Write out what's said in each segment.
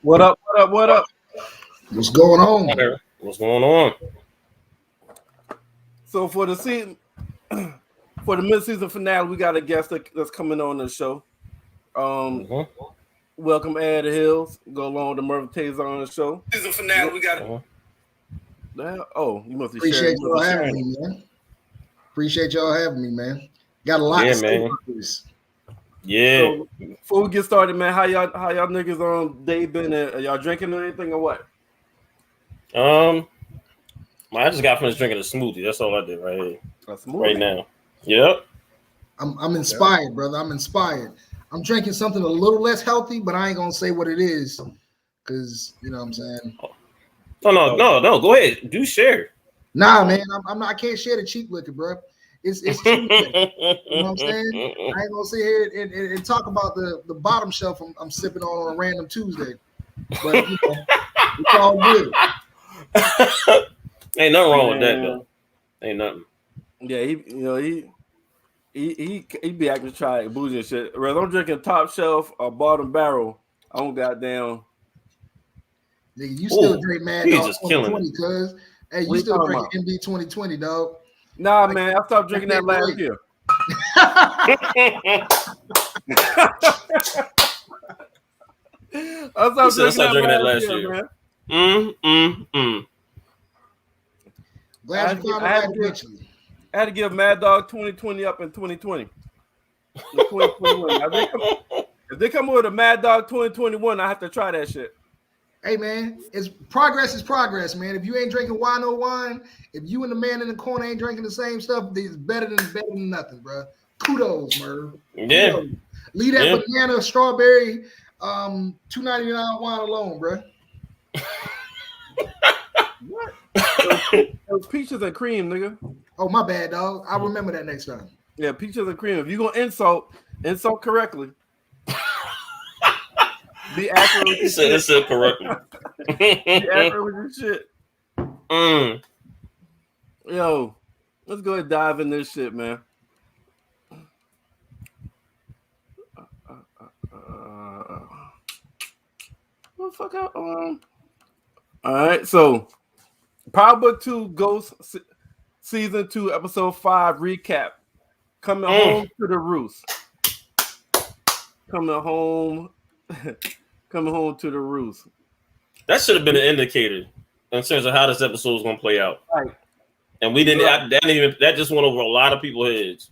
What up? What up? What up? What's going on? What's going on? So for the season, for the mid-season finale, we got a guest that's coming on the show. Welcome Ed Hills. Go along to Merv Taison on the show. Season finale, we got. Oh, you must be Appreciate sharing. y'all having me, man. Appreciate y'all having me, man. Got a lot to say about this. Yeah. So, before we get started, man, how y'all niggas on day been? Are y'all drinking anything or what? I just got finished drinking a smoothie. That's all I did right here. Right now. Yep. I'm inspired, brother. I'm inspired. I'm drinking something a little less healthy, but I ain't gonna say what it is, because you know what I'm saying. No. Go ahead. Do share. Nah, man. I'm not. I can't share the cheap liquor, bro. It's cheap. You know what I'm saying? I ain't gonna sit here and talk about the bottom shelf I'm sipping on a random Tuesday. But you know, it's all good. Ain't nothing wrong with that though. Ain't nothing. Yeah, he be acting try bougie and shit. Whether I'm drinking top shelf or bottom barrel, I don't goddamn. Nigga, you still drink Mad Dog 2020, cuz. Hey, you still drink MD 2020, dog. Nah, like, man, I stopped drinking that last year. I stopped drinking that last year, man. Glad you found out eventually. I had to give Mad Dog 2020 up in 2020. 2021. If they come with a Mad Dog 2021, I have to try that shit. Hey man, progress is progress, man. If you ain't drinking wine, no wine. If you and the man in the corner ain't drinking the same stuff, it's better than nothing, bro. Kudos, Merv. Yeah. Kudos. Leave that banana, strawberry, $2.99 wine alone, bro. What? Those peaches and cream, nigga. Oh, my bad, dog. I'll remember that next time. Yeah, peaches and cream. If you gonna insult correctly. Be accurate with your shit. It's correctly. Be accurate with your shit. Yo, let's go ahead and dive in this shit, man. What the fuck out? All right, so Power Book 2 Ghost Season 2 Episode 5 recap. Coming home to the roost. Coming home to the roost. That should have been an indicator in terms of how this episode was going to play out. Right. And we didn't. That just went over a lot of people's heads,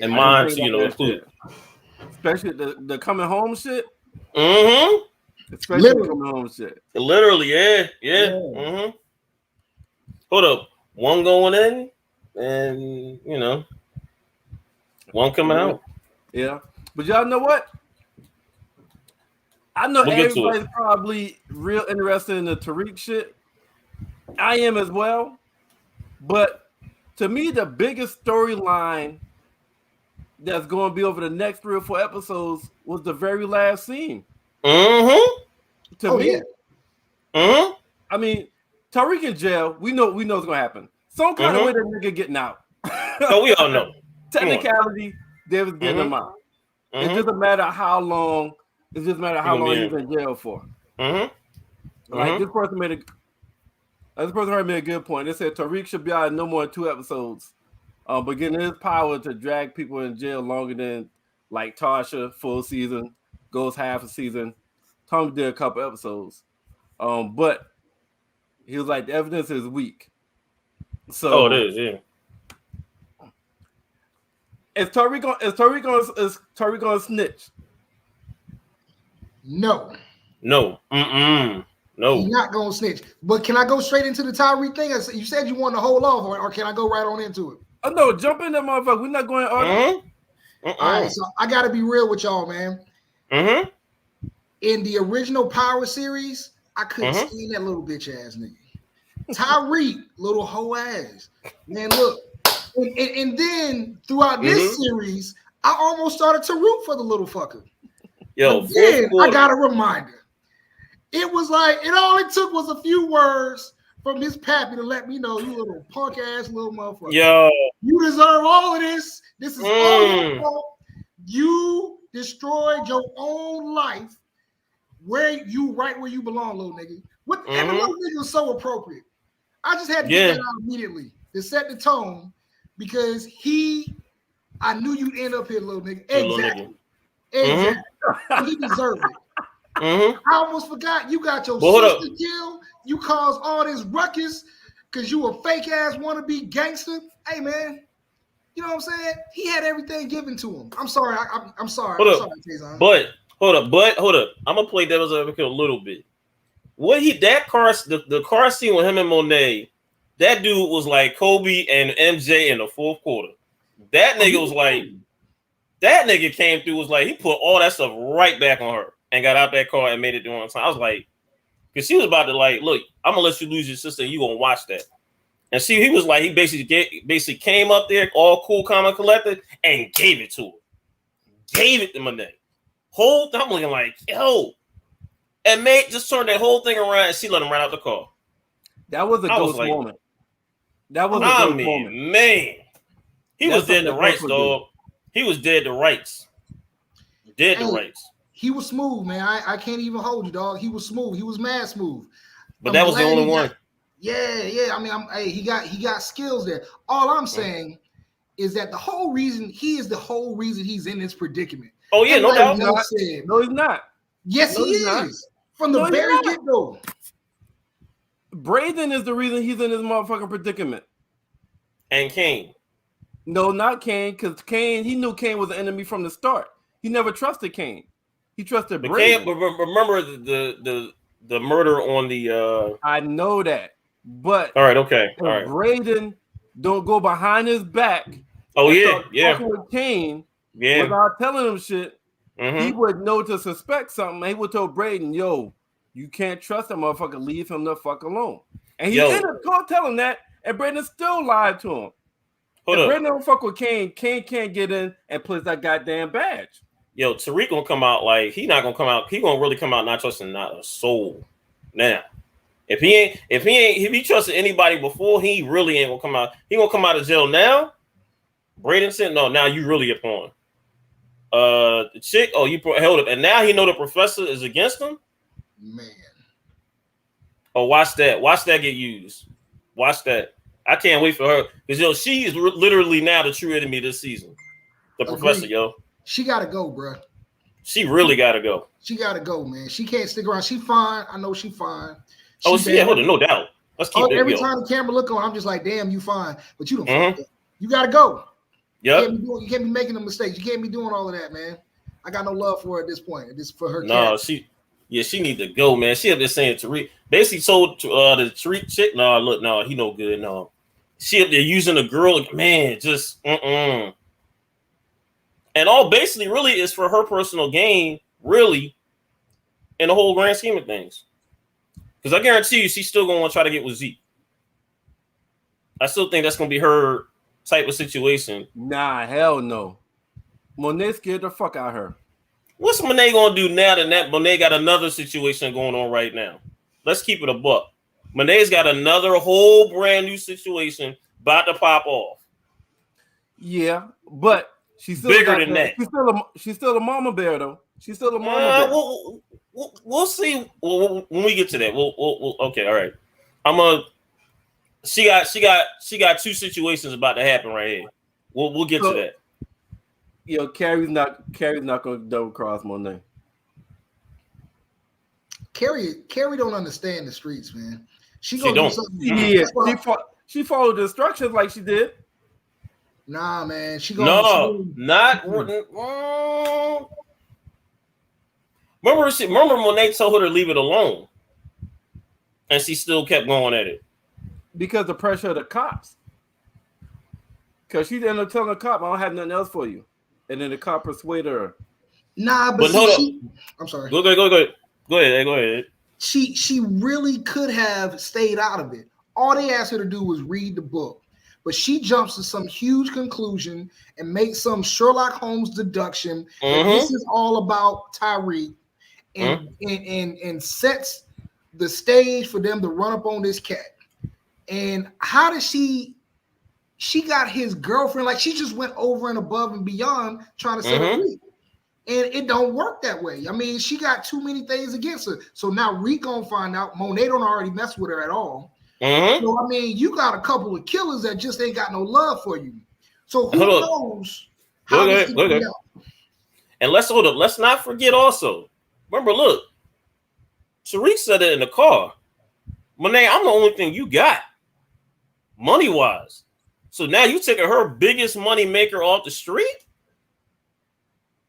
and mine, included. Especially the coming home shit. Especially the coming home shit. Literally, yeah. Hold up, one going in, and one coming out. Yeah, but y'all know what? I know everybody's probably real interested in the Tariq shit. I am as well. But to me, the biggest storyline that's going to be over the next 3 or 4 episodes was the very last scene. To me. I mean, Tariq in jail, we know it's going to happen. Some kind of way that nigga getting out. So we all know. Technicality, they was getting him out. It doesn't matter how long. It just matter how long he's in jail for. Like this person made a good point. They said Tariq should be out in no more than 2 episodes. But getting his power to drag people in jail longer than like Tasha, full season, goes half a season. Tom did a couple episodes. But he was like, the evidence is weak. So it is, yeah. Is Tariq gonna snitch? No. No. He's not gonna snitch. But can I go straight into the Tyreek thing? You said you wanted to hold off, or can I go right on into it? Oh no, jump in there, motherfucker. We're not going to argue. All right, so I gotta be real with y'all, man. In the original Power series, I couldn't stand that little bitch ass nigga. Tyreek, little hoe ass. Man, look. And then throughout this series, I almost started to root for the little fucker. Yo, but then I got a reminder. It was like all it took was a few words from his pappy to let me know, you little punk ass little motherfucker. Yo, you deserve all of this. This is all your fault. You destroyed your own life where you belong, little nigga. And the little nigga was so appropriate. I just had to get that out immediately to set the tone because I knew you'd end up here, little nigga. Exactly. Exactly. He deserved it. I almost forgot you got your sister killed. You caused all this ruckus because you a fake ass wannabe gangster. Hey man, you know what I'm saying? He had everything given to him. I'm sorry. I'm sorry. Hold up. Hold up. I'm gonna play devil's advocate a little bit. The car scene with him and Monet, that dude was like Kobe and MJ in the fourth quarter. That nigga was like, that nigga came through, was like, he put all that stuff right back on her and got out that car and made it do on time. I was like, because she was about to like, look, I'm gonna let you lose your sister and you gonna watch that. And see, he was like, he basically came up there all cool, calm, and collected and gave it to her. Gave it to Monet. Whole time I'm looking like, yo. And mate just turned that whole thing around and she let him right out the car. That was a ghost moment. That was a ghost moment. Man. He was dead to rights, dog. He was dead to rights. Dead to rights. He was smooth, man. I can't even hold you, dog. He was smooth. He was mad smooth. But that was the only one. Yeah. I mean, he got skills there. All I'm saying is that he is the whole reason he's in this predicament. Oh yeah, no doubt. No, he's not. Yes, he is. From the very get-go. Braden is the reason he's in this motherfucking predicament. And Kane. No, not Kane, because Kane, he knew Kane was an enemy from the start. He never trusted Kane. He trusted Braden. But remember the murder on the I know that. But all right, okay. All right. Braden don't go behind his back. Oh yeah. With Kane, without telling him shit. He would know to suspect something. He would tell Braden, yo, you can't trust that motherfucker. Leave him the fuck alone. And he ended up telling that, and Braden still lied to him. If Braden don't fuck with Kane, Kane can't get in and place that goddamn badge. Yo, Tariq gonna come out like he not gonna come out. He gonna really come out not trusting not a soul. Now, if he trusted anybody before, he really ain't gonna come out. He gonna come out of jail now. Braden said, no, now you really a pawn. The chick, you held up, and now he know the professor is against him. Man. Oh, watch that get used. Watch that. I can't wait for her because she is literally now the true enemy this season. The professor, she gotta go, bro. She really gotta go. She gotta go, man. She can't stick around. She fine. I know she fine. No doubt. Let's keep it. Every time the camera look on, I'm just like, damn, you fine, but you don't. Fuck you gotta go. Yeah. You can't be making the mistakes. You can't be doing all of that, man. I got no love for her at this point. This for her. No, she need to go, man. She up there saying Tariq basically told the Tariq chick, no, he no good, no. She up there using the girl, man, just And all basically really is for her personal gain, really, in the whole grand scheme of things. Because I guarantee you, she's still gonna want to try to get with Zeke. I still think that's gonna be her type of situation. Nah, hell no. Monet scared the fuck out of her. What's Monet gonna do now that Monet got another situation going on right now? Let's keep it a buck. Monet's got another whole brand new situation about to pop off. Yeah, but she's still bigger than that. She's still a mama bear though. She's still a mama bear. We'll see when we get to that. We'll okay, all right. She got two situations about to happen right here. We'll get to that. Yo, Carrie's not gonna double cross Monet. Carrie don't understand the streets, man. She don't. Do something. Yeah, she followed the instructions like she did. Nah, man. Not. Remember Monet told her to leave it alone, and she still kept going at it because the pressure of the cops. Because she ended up telling the cop, "I don't have nothing else for you," and then the cop persuaded her. Nah, but I'm sorry. Go ahead. She really could have stayed out of it. All they asked her to do was read the book, but she jumps to some huge conclusion and makes some Sherlock Holmes deduction that this is all about Tyreek, and sets the stage for them to run up on this cat. And how does she got his girlfriend, like she just went over and above and beyond trying to set her free. And it don't work that way. I mean, she got too many things against her. So now Reek gonna find out Monet don't already mess with her at all. Mm-hmm. So I mean, you got a couple of killers that just ain't got no love for you. So who knows how this is going out? And let's not forget also. Remember, look, Tariq said it in the car. Monet, I'm the only thing you got, money wise. So now you taking her biggest money maker off the street.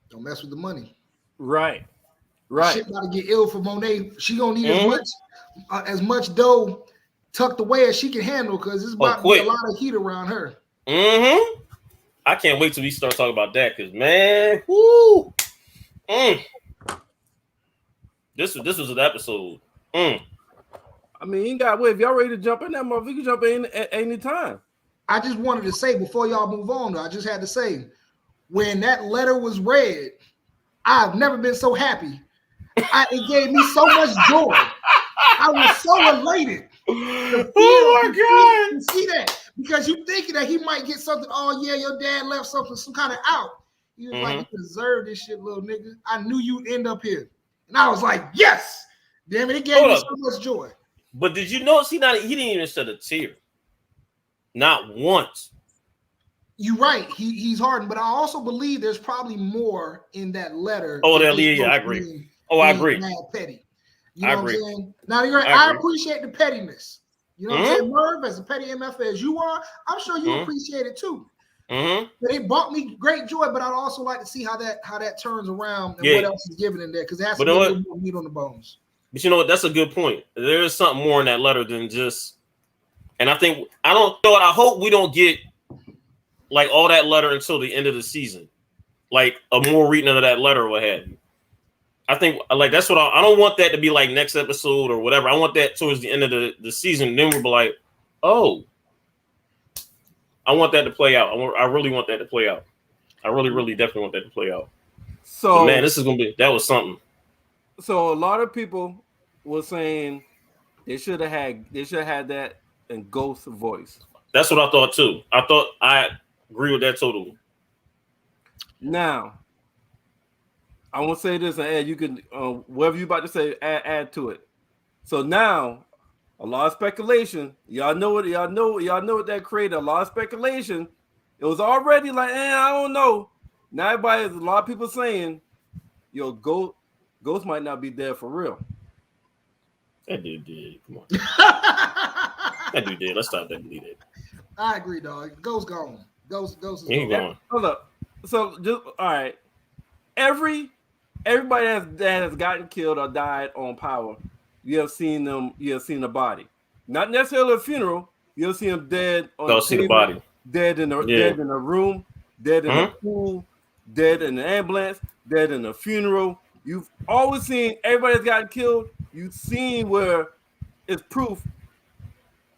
Don't mess with the money. Right. Shit about to get ill for Monet. She gonna need as much dough tucked away as she can handle because it's about to be a lot of heat around her. Mm-hmm. I can't wait till we start talking about that because man, whoo, this was an episode. I mean, you got wait. If y'all ready to jump in that motherfucker, you can jump in at any time. I just wanted to say before y'all move on, though, I just had to say when that letter was read, I've never been so happy. It gave me so much joy. I was so elated. Oh my God! To see that because you thinking that he might get something. Oh yeah, your dad left something, some kind of out. He was like, "You deserve this shit, little nigga. I knew you'd end up here," and I was like, "Yes, damn it!" It gave me so much joy. But did you notice he didn't even shed a tear, not once. You're right. He's hardened, but I also believe there's probably more in that letter. Oh, yeah, I agree. I agree. Mad petty. You know what I'm saying? Now you're right. I appreciate the pettiness. You know what I'm saying? Merv, as a petty MF as you are, I'm sure you appreciate it too. But it brought me great joy, but I'd also like to see how that turns around and what else is given in there because it has to be a little more meat on the bones. But you know what? That's a good point. There is something more in that letter than just. And I hope we don't get like all that letter until the end of the season, like a more reading of that letter or what have you. I think like that's what I don't want that to be like next episode or whatever. I want that towards the end of the season. Then we'll be like, oh, I want that to play out. I really want that to play out. I really definitely want that to play out. So but man, that was something. So a lot of people were saying they should have had that in Ghost's voice. That's what I thought too. I agree with that totally. Now, I want to say this, and Ed, you can whatever you about to say, add to it. So now, a lot of speculation. Y'all know what that created. A lot of speculation. It was already like, I don't know. Now a lot of people saying, yo, Ghost might not be dead for real. That dude did. Come on. That dude did. Let's stop that bleeding. I agree, dog. Ghost gone. Ghost is gone. Hold up. So just all right. Everybody that has gotten killed or died on Power, you have seen them. You have seen the body, not necessarily a funeral. You have seen them dead on the see the body, dead in a room, dead in a pool, dead in the ambulance, dead in a funeral. You've always seen everybody that's gotten killed. You've seen where it's proof.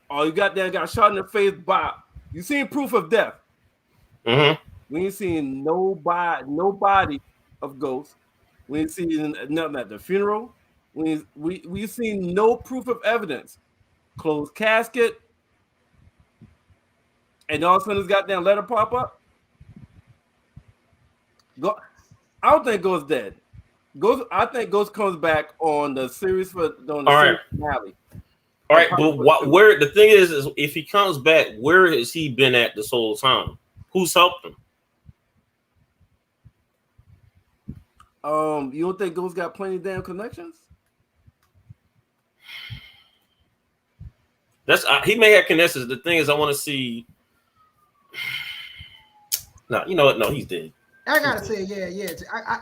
Oh, you got shot in the face by. You seen proof of death. We ain't seen nobody of Ghost. We ain't seen nothing at the funeral. We seen no proof of evidence. Closed casket. And all of a sudden this goddamn letter pop up. I don't think Ghost dead. I think Ghost comes back on the series finale. All right, but where the thing is if he comes back, where has he been at this whole time? Who's helped him? You don't think Ghost got plenty of damn connections? He may have connections. The thing is, I want to see. No, you know what? No, he's dead. I gotta say, yeah.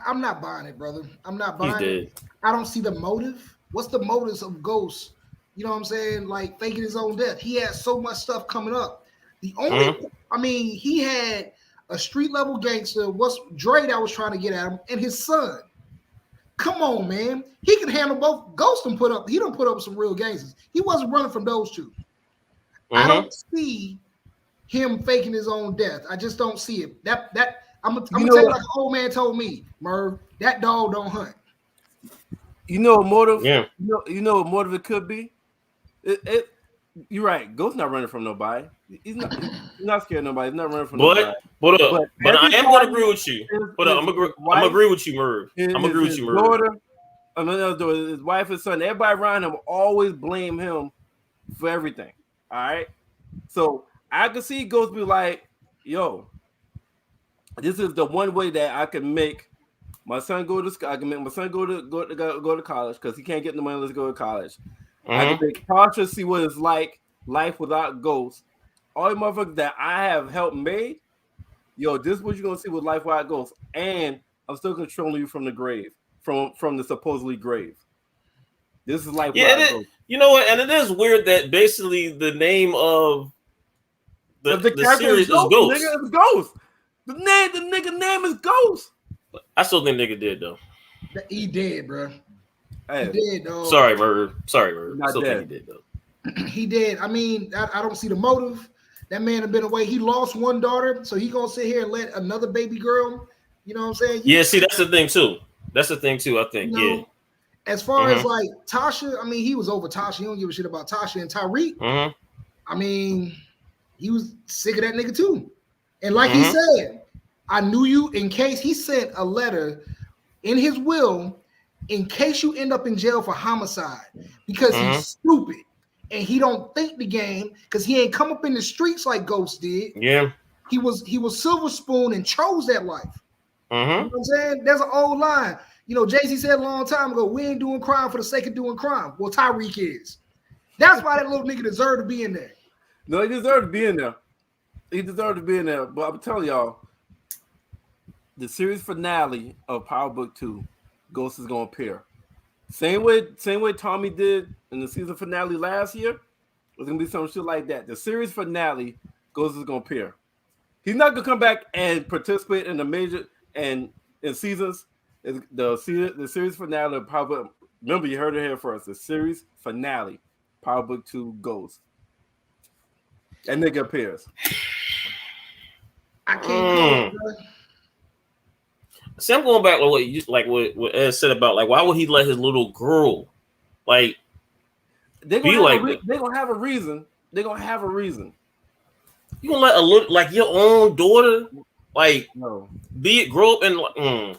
I'm not buying it, brother. I'm not buying it. I don't see the motive. What's the motives of Ghost? You know what I'm saying? Like faking his own death. He has so much stuff coming up. The only, he had a street level gangster. What's Dre that was trying to get at him, and his son. Come on, man. He can handle both. Ghost he don't put up some real gangsters. He wasn't running from those two. I don't see him faking his own death. I just don't see it. I'm gonna tell you like an old man told me, Merv, that dog don't hunt. You know what motive? Yeah. You know what motive it could be? You're right. Ghost not running from nobody. He's not. not scared of nobody. He's not running from nobody. But I am going to agree with you. I'm agree with you, Merv. I'm agree with you, Merv. His wife and son, everybody around him always blame him for everything. All right. So I could see Ghost be like, yo, this is the one way that I can make my son go to school. I can make my son go to college because he can't get the money. Let's go to college. I can make Tasha see what it's like life without Ghost. All the motherfuckers that I have helped made, yo, this is what you're gonna see with life without Ghost. And I'm still controlling you from the grave, from the supposedly grave. This is life without Ghost. You know what? And it is weird that basically the name of the series is Ghost. Nigga, is Ghost. The nigga name is Ghost. I still think nigga did though. He did, bro. Hey. He did, though. Sorry, Merv. Not still dead. think he did though. He did. I mean, I don't see the motive. That man had been away. He lost one daughter, so he gonna sit here and let another baby girl. You know what I'm saying? Yeah. See, that's the thing too. I think. You know, as far as like Tasha, I mean, he was over Tasha. He don't give a shit about Tasha and Tyreek. I mean, he was sick of that nigga too. And like he said, I knew you in case he sent a letter in his will in case you end up in jail for homicide because he's stupid and he don't think the game because he ain't come up in the streets like Ghost did. Yeah. He was Silver Spoon and chose that life. You know what I'm saying? There's an old line. You know, Jay-Z said a long time ago, we ain't doing crime for the sake of doing crime. Well, Tyreek is. That's why that little nigga deserved to be in there. No, he deserved to be in there. He deserved to be in there. But I'm telling y'all, the series finale of Power Book 2, Ghost is gonna appear. Same way Tommy did in the season finale last year. There's gonna be some shit like that. The series finale, Ghost is gonna appear. He's not gonna come back and participate in the major and in seasons. The series finale of Power Book. Remember, you heard it here first. The series finale, Power Book 2, Ghost. That nigga appears. I can't. See, I'm going back to what Ed said about like why would he let his little girl like they're gonna have a reason. They're gonna have a reason. You gonna let a little like your own daughter like be it grow up and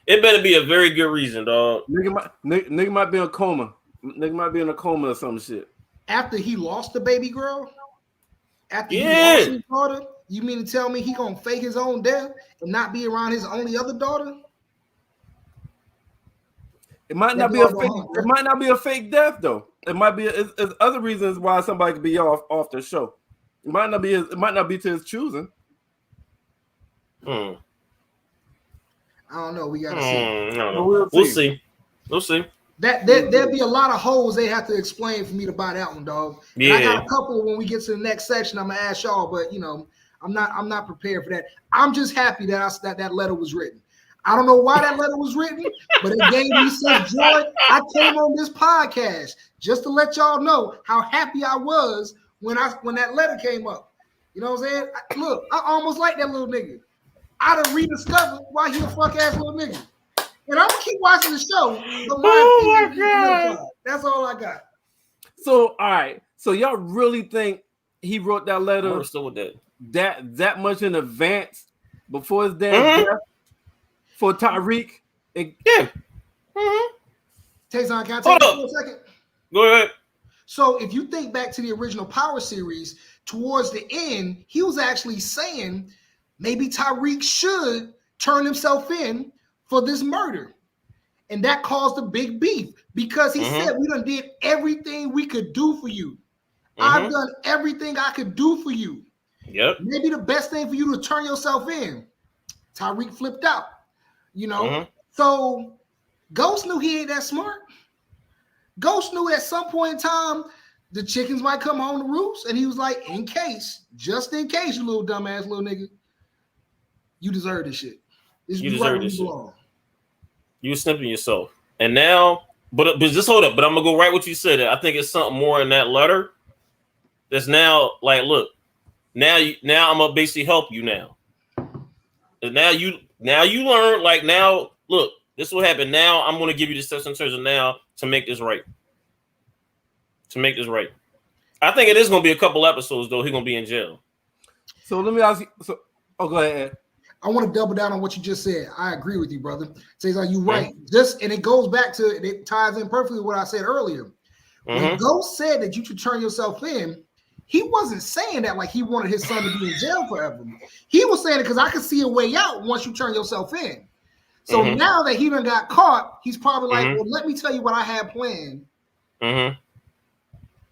it better be a very good reason, dog. Nigga might be in a coma. Nigga might be in a coma or some shit. After he lost the baby girl, after he lost his daughter, you mean to tell me he gonna fake his own death and not be around his only other daughter? It might not be a fake. It might not be a fake death though. It might be. It's other reasons why somebody could be off the show. It might not be. It might not be to his choosing. I don't know. We gotta see. No. We'll see. There'll be a lot of holes they have to explain for me to buy that one, dog. And I got a couple when we get to the next section. I'm gonna ask y'all, but you know, I'm not prepared for that. I'm just happy that that letter was written. I don't know why that letter was written, but it gave me such joy. I came on this podcast just to let y'all know how happy I was when that letter came up. You know what I'm saying? Look, I almost like that little nigga. I done rediscovered why he a fuck ass little nigga. And I'm gonna keep watching the show. But my God. That's all I got. So, all right. So y'all really think he wrote that letter that much in advance before his dad's death for Tyreek? Taison, can I take that for a second? Go ahead. So if you think back to the original Power series, towards the end, he was actually saying maybe Tyreek should turn himself in for this murder. And that caused a big beef because he said, we done did everything we could do for you. I've done everything I could do for you. Yep. Maybe the best thing for you to turn yourself in. Tyreek flipped out, you know? So Ghost knew he ain't that smart. Ghost knew at some point in time, the chickens might come home to roost. And he was like, just in case, you little dumbass little nigga, you deserve this shit. You deserve this shit. You were snipping yourself. And now, but just hold up. But I'm going to go right what you said. I think it's something more in that letter that's now like, look, now I'm going to basically help you now. And now you learn, like now, look, this is what happened. Now I'm going to give you the steps in terms of now to make this right. I think it is going to be a couple episodes, though. He's going to be in jail. So let me ask you. So, go ahead. I want to double down on what you just said. I agree with you, brother. Taison, you right. And it goes back to, it ties in perfectly with what I said earlier. When Ghost said that you should turn yourself in, he wasn't saying that like he wanted his son to be in jail forever. He was saying it because I could see a way out once you turn yourself in. So now that he done got caught, he's probably like, well, let me tell you what I had planned.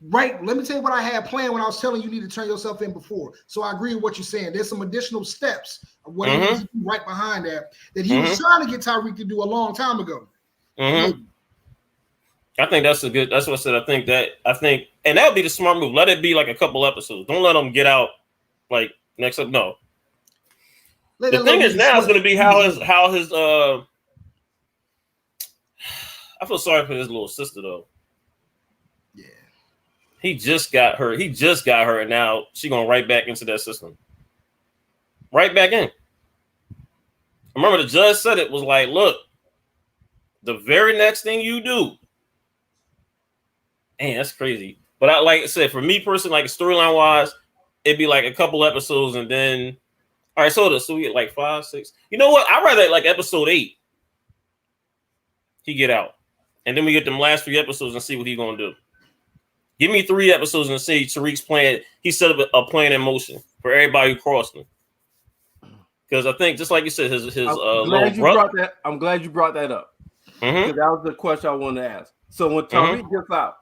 Right, let me tell you what I had planned when I was telling you need to turn yourself in before. So I agree with what you're saying. There's some additional steps of what he needs to do right behind that he was trying to get Tyreek to do a long time ago. I think that's what I said. I think, and that would be the smart move. Let it be like a couple episodes. Don't let them get out like next up. No. The thing is now is going to be how his I feel sorry for his little sister though. Yeah. He just got her. And now she's going right back into that system. Right back in. I remember the judge said it was like, look, the very next thing you do. Man, that's crazy. But like I said, for me personally, like storyline wise, it'd be like a couple episodes and then, all right, so we get like 5, 6. You know what? I'd rather like episode 8. He get out. And then we get them last 3 episodes and see what he's going to do. Give me 3 episodes and see Tariq's plan. He set up a plan in motion for everybody who crossed him. Because I think, just like you said, his I'm glad you brought that up. Because that was the question I wanted to ask. So when Tariq gets out,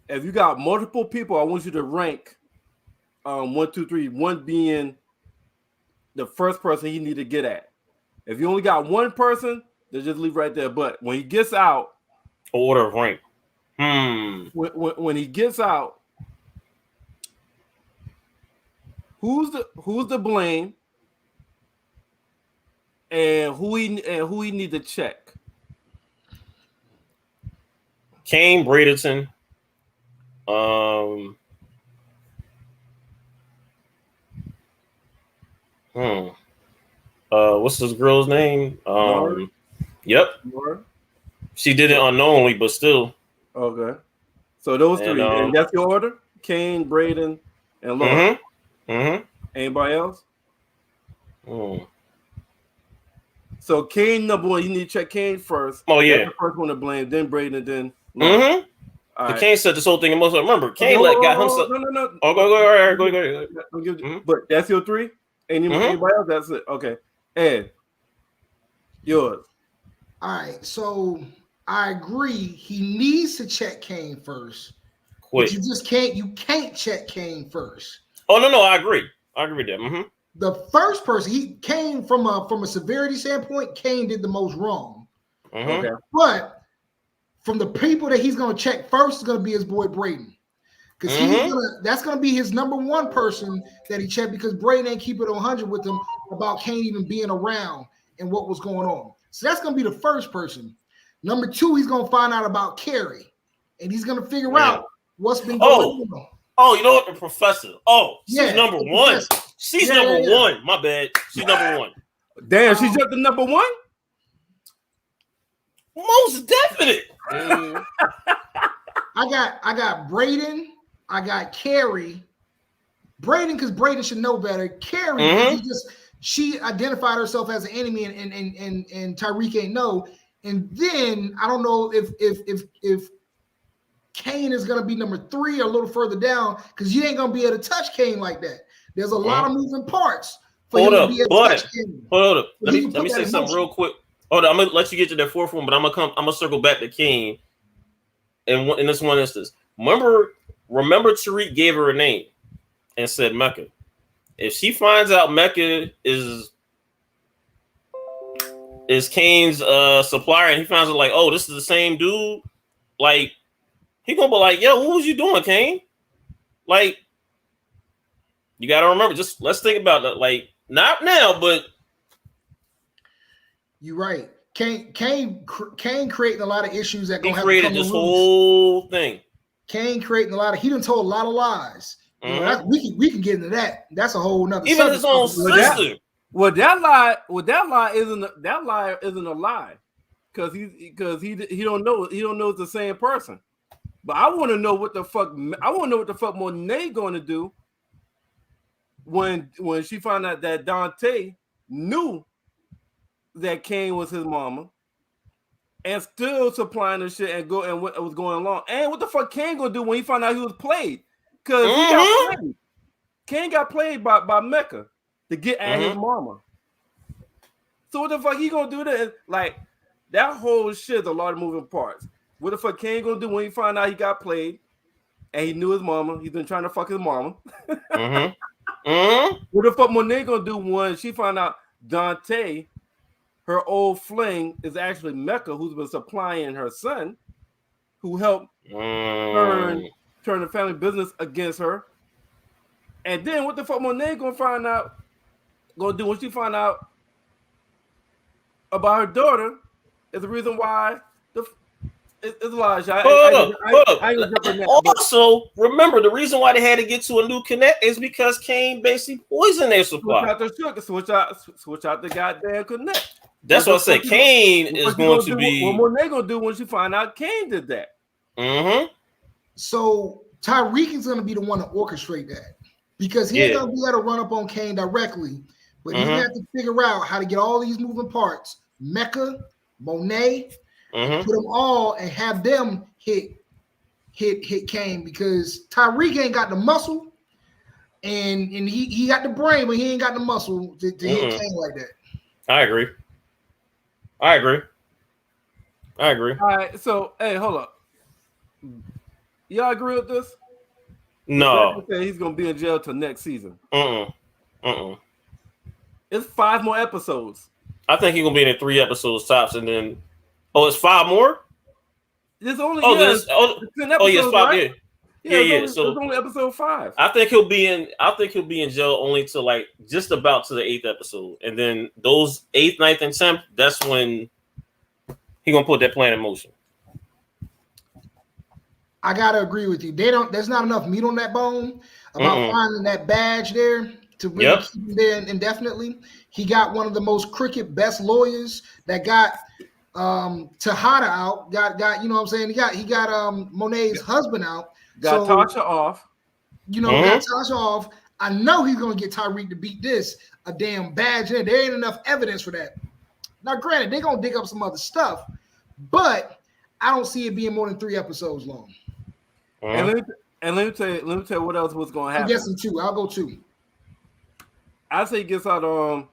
if you got multiple people, I want you to rank 1, 2, 3. 1 being the first person he need to get at. If you only got one person, then just leave right there. But when he gets out, order of rank. When he gets out, who's the blame, and who he need to check? Kane, Bradenton. What's this girl's name? Yep. Merv? She did it unknowingly, but still. Okay. So those 3, and that's your order? Kane, Braden, and Laura. Anybody else? So Kane, number 1, you need to check Kane first. Oh yeah. That's the first one to blame, then Braden, then Laura. Right. Kane said this whole thing. Remember, Kane got himself. No. Oh, go. But that's your 3? Anybody else? That's it. Okay. Ed, yours. All right. So I agree. He needs to check Kane first. But you just can't. You can't check Kane first. Oh no, I agree. I agree with that. The first person, he came from a severity standpoint. Kane did the most wrong. Okay. But from the people that he's going to check first is going to be his boy Braden, because that's going to be his number 1 person that he checked, because Braden ain't keep it 100 with him about Kane even being around and what was going on. So that's going to be the first person. Number 2, he's going to find out about Carrie, and he's going to figure out what's been going on. Oh, you know what? The professor. Oh, she's number 1. She's number 1. My bad. She's number 1. Damn, she's just the number 1? Most definite. I got Braden. I got Carrie. Braden, because Braden should know better. Carrie, she identified herself as an enemy, and Tyreek ain't know. And then I don't know if Kane is gonna be number 3 or a little further down, because you ain't gonna be able to touch Kane like that. There's a lot of moving parts for him to be able to touch Kane. Hold up. Let me say something real quick. Hold on, I'm gonna let you get to that 4th one, but I'm gonna circle back to Kane. And in this one instance, remember Tariq gave her a name and said Mecca. If she finds out Mecca is Kane's supplier, and he finds out like, oh, this is the same dude, like he gonna be like, yo, what was you doing, Kane? Like, you gotta remember, just let's think about that. Like, not now, but you're right. Kane creating a lot of issues that he created this whole thing. Kane creating a lot of. He done told a lot of lies. You know, we can get into that. That's a whole nother. Even his own sister. That lie isn't a lie, because he don't know it's the same person. But I want to know what the fuck. I want to know what the fuck Monet going to do when she found out that Dante knew that Kane was his mama, and still supplying the shit and what was going along. And what the fuck Kane gonna do when he found out he was played? Because he got played. Kane got played by Mecca to get at his mama. So what the fuck he gonna do that? Like that whole shit is a lot of moving parts. What the fuck Kane gonna do when he found out he got played and he knew his mama? He's been trying to fuck his mama. What the fuck Monet gonna do when she found out Dante, her old fling, is actually Mecca, who's been supplying her son, who helped turn the family business against her? And then what the fuck Monet gonna do when she find out about her daughter is the reason why it's a lot of shit. Also, remember the reason why they had to get to a new connect is because Kane basically poisoned their supply. Switch out the goddamn connect. That's what I said. Kane is going to be. What Monet gonna do when she find out Kane did that? So Tyreek is gonna be the one to orchestrate that because he ain't gonna be able to run up on Kane directly, but he's gonna have to figure out how to get all these moving parts. Mecca, Monet, put them all and have them hit Kane because Tyreek ain't got the muscle and he got the brain, but he ain't got the muscle to hit Kane like that. I agree. All right, so hey, hold up. Y'all agree with this? No. He's gonna be in jail till next season. It's 5 more episodes. I think he's gonna be in 3 episodes tops, and then it's 5 more. There's only 10 episodes, 5. Right? Yeah. So it's only episode 5. I think he'll be in jail only till like just about to the 8th episode, and then those 8th, 9th, and 10th. That's when he gonna put that plan in motion. I gotta agree with you. There's not enough meat on that bone about finding that badge there to really keep him there indefinitely. He got one of the most crooked best lawyers that got Tejada out. Got you know what I'm saying? He got Monet's husband out. Got Tasha off. Got Tasha off. I know he's gonna get Tyreek to beat this a damn badge. There ain't enough evidence for that. Now, granted, they're gonna dig up some other stuff, but I don't see it being more than 3 episodes long. And let me tell you what else was gonna happen. I'm guessing 2. I'll go 2. I say he gets out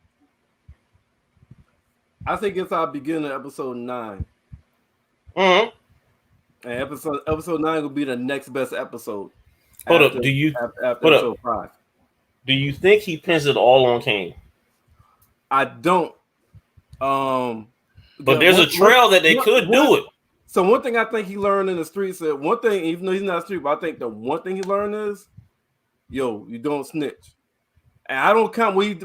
beginning of episode 9. And episode 9 will be the next best episode. After episode 5. Do you think he pins it all on Kane? I don't. But there's a trail that they could do it. So one thing I think he learned in the streets, one thing, even though he's not a street, but I think the one thing he learned is, you don't snitch. And I don't count when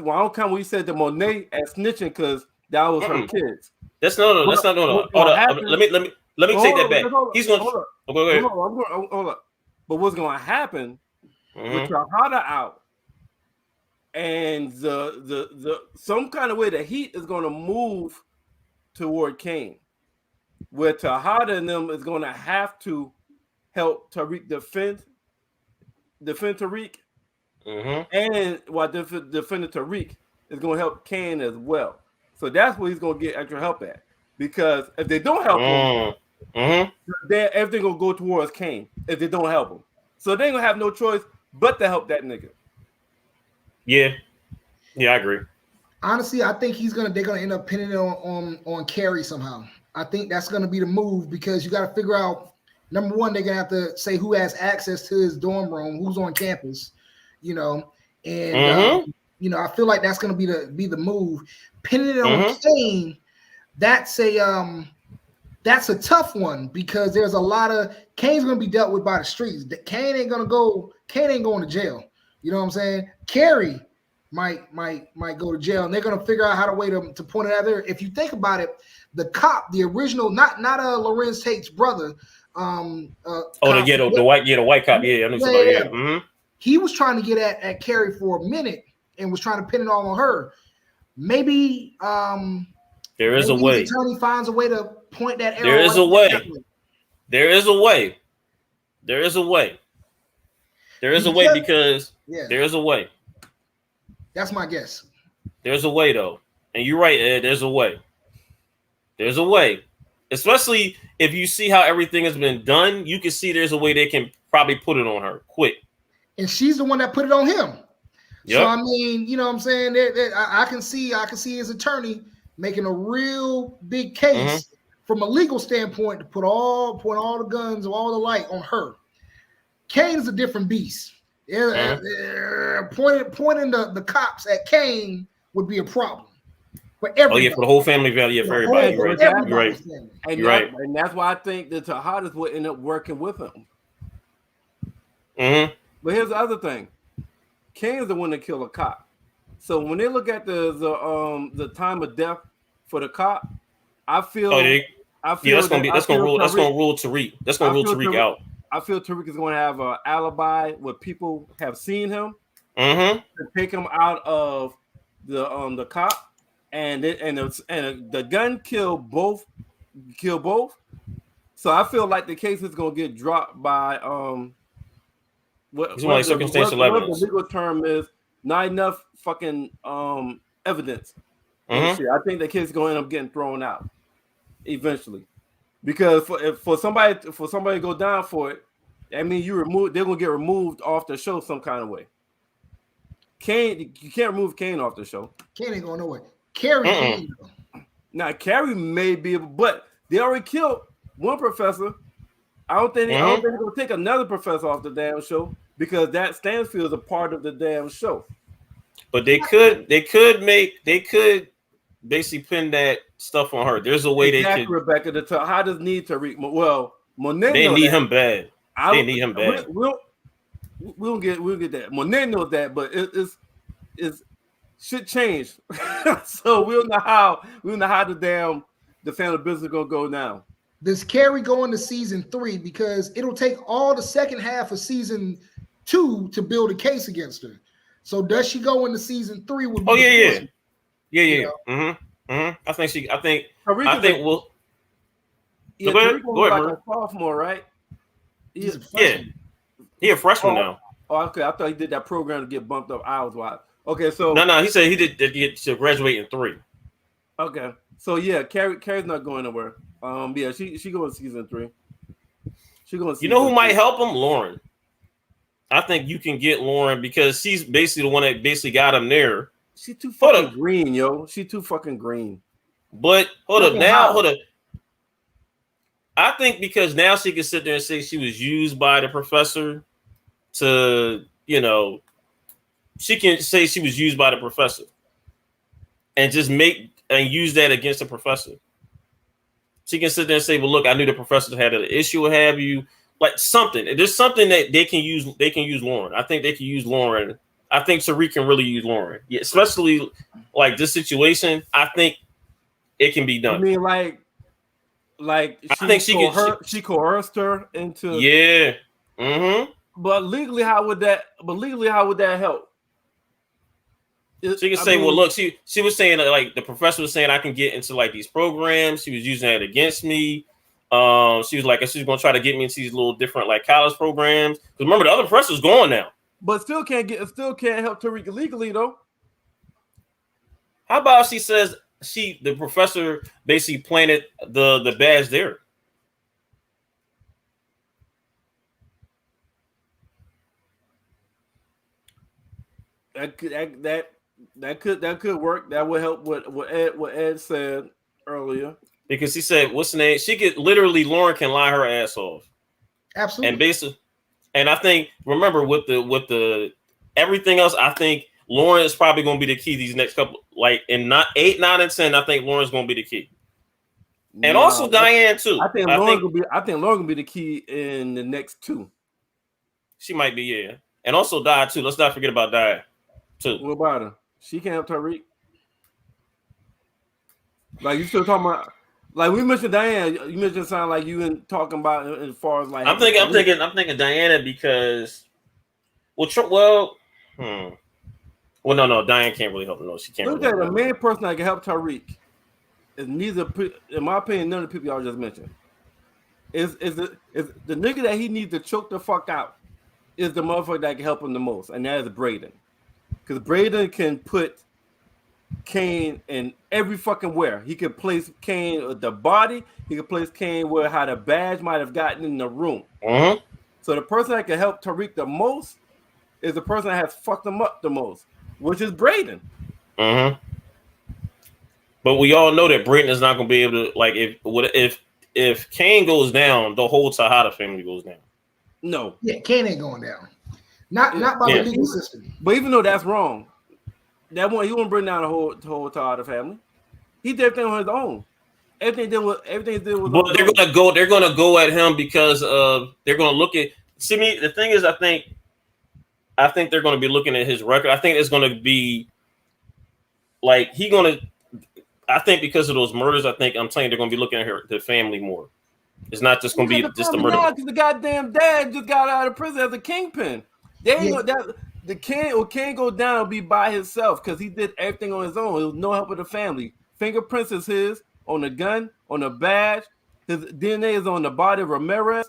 he said to Monet as snitching because that was her kids. That's no. Hold up. Let me take that back. He's gonna hold up. Hold up. But what's gonna happen with Tejada out, and the some kind of way the heat is gonna move toward Kane, where Tejada and them is gonna have to help Tariq defend Tariq. And while defending Tariq is going to help Kane as well. So that's where he's going to get extra help at. Because if they don't help him, then everything will go towards Kane if they don't help him. So they ain't going to have no choice but to help that nigga. Yeah, I agree. Honestly, I think they're gonna end up pinning it on Carey somehow. I think that's gonna be the move because you got to figure out, number one, they're gonna have to say who has access to his dorm room, who's on campus. I feel like that's going to be the move. Pinning it on Kane, that's a tough one because there's a lot of Kane's going to be dealt with by the streets. Kane ain't going to jail. You know what I'm saying? Carey might go to jail, and they're going to figure out how to point it out there. If you think about it, the cop, the original, not Lorenz Tate's brother. The white cop. Yeah, I know somebody. He was trying to get at Carey for a minute and was trying to pin it all on her. Maybe there is a way. The attorney finds a way to point that arrow. There is a way. There is a way. There is a way. There is a way because there is a way. That's my guess. There's a way though, and you're right, Ed. There's a way. There's a way, especially if you see how everything has been done. You can see there's a way they can probably put it on her quick. And she's the one that put it on him. Yep. So I mean, you know what I'm saying? I can see his attorney making a real big case from a legal standpoint to put all the guns, all the light on her. Kane is a different beast. Pointing the cops at Kane would be a problem for everybody. Oh yeah, for the whole family value, for everybody. You're right. You're right. And that's why I think that Tejadas would end up working with him. Mm-hmm. But here's the other thing: Kane's the one that killed a cop. So when they look at the time of death for the cop, I feel that's gonna rule Tariq. That's gonna rule Tariq out. I feel Tariq is going to have an alibi where people have seen him to take him out of the cop, and the gun killed both. So I feel like the case is going to get dropped by what circumstantial evidence. The legal term is not enough fucking evidence. I think the case is going to end up getting thrown out eventually. Because for somebody to go down for it, I mean they're gonna get removed off the show some kind of way. You can't remove Kane off the show. Kane ain't going nowhere. Carrie. Now Carrie may be able, but they already killed one professor. I don't think they're gonna take another professor off the damn show because that Stansfield is a part of the damn show. But they could basically pin that stuff on her. There's a way they could. Rebecca, to tell how does need Tariq? Well, Monet they need him bad. They need him bad. We'll get that. Monet knows that, but it's shit changed. So we'll know how the family business is gonna go now. Does Carrie go into season 3? Because it'll take all the second half of season 2 to build a case against her. So does she go into season 3? Yeah. I think we'll. Yeah, go ahead, like a sophomore, right? He's a freshman. He a freshman now. Oh, okay. I thought he did that program to get bumped up hours wise. Okay, so no. He said he did get to graduate in 3. Okay, so yeah, Carrie's not going nowhere. Yeah, she going to season 3. She going. You know who might help him? Lauren. I think you can get Lauren because she's basically the one that basically got him there. She's too fucking green, yo. She's too fucking green. But hold up. I think because now she can sit there and say she was used by the professor to, she can say she was used by the professor and just use that against the professor. She can sit there and say, well, look, I knew the professor had an issue with have you. Like something. There's something that they can use. They can use Lauren. I think they can use Lauren. I think Tariq can really use Lauren. Yeah, especially like this situation. I think it can be done. I mean, like I think she coerced her into. Yeah. Mm-hmm. But legally, how would that help? She can say, well, look, she was saying that, like, the professor was saying I can get into like these programs. She was using that against me. She was like, she's gonna try to get me into these little different like college programs. Because remember, the other professor's gone now. But still can't help Tariq legally though. How about she says the professor basically planted the badge there? That could work. That would help what Ed said earlier. Because he said, what's the name? She could literally, Lauren can lie her ass off. Absolutely. And basically, and I think, remember with the everything else, I think Lauren is probably going to be the key these next couple, like in 8, 9, and 10. I think Lauren's going to be the key, and also Diane too. I think Lauren will be the key in the next 2. She might be, yeah, and also Diane too. Let's not forget about Diane too. What about her? She can't help Tariq. Like you still talking about? Like we mentioned Diane, you mentioned something like you been talking about as far as like I'm thinking Diana because no, Diane can't really help her. No, she can't. Look at the main person that can help Tariq is neither, in my opinion, none of the people y'all just mentioned. is the nigga that he needs to choke the fuck out is the motherfucker that can help him the most, and that is Braden. Because Braden can put Kane in every fucking where. He could place Kane with the body. He could place Kane where how the badge might have gotten in the room. Mm-hmm. So the person that can help Tariq the most is the person that has fucked him up the most, which is Braden. Mm-hmm. But we all know that Braden is not going to be able to, like, if Kane goes down, the whole Tejada family goes down. No. Yeah, Kane ain't going down. Not by the legal system. But even though that's wrong, that one he won't bring down the whole Tejada family. He did everything on his own. Everything did was. But they're gonna go at him because they're gonna look at. See me. The thing is, I think they're gonna be looking at his record. I think it's gonna be like I think because of those murders, I'm saying they're gonna be looking at the family more. It's not just gonna be just the murder. Because the goddamn dad just got out of prison as a kingpin. They ain't the King go down and be by himself because he did everything on his own. There was no help with the family. Fingerprints is his on the gun, on the badge. His DNA is on the body of Ramirez.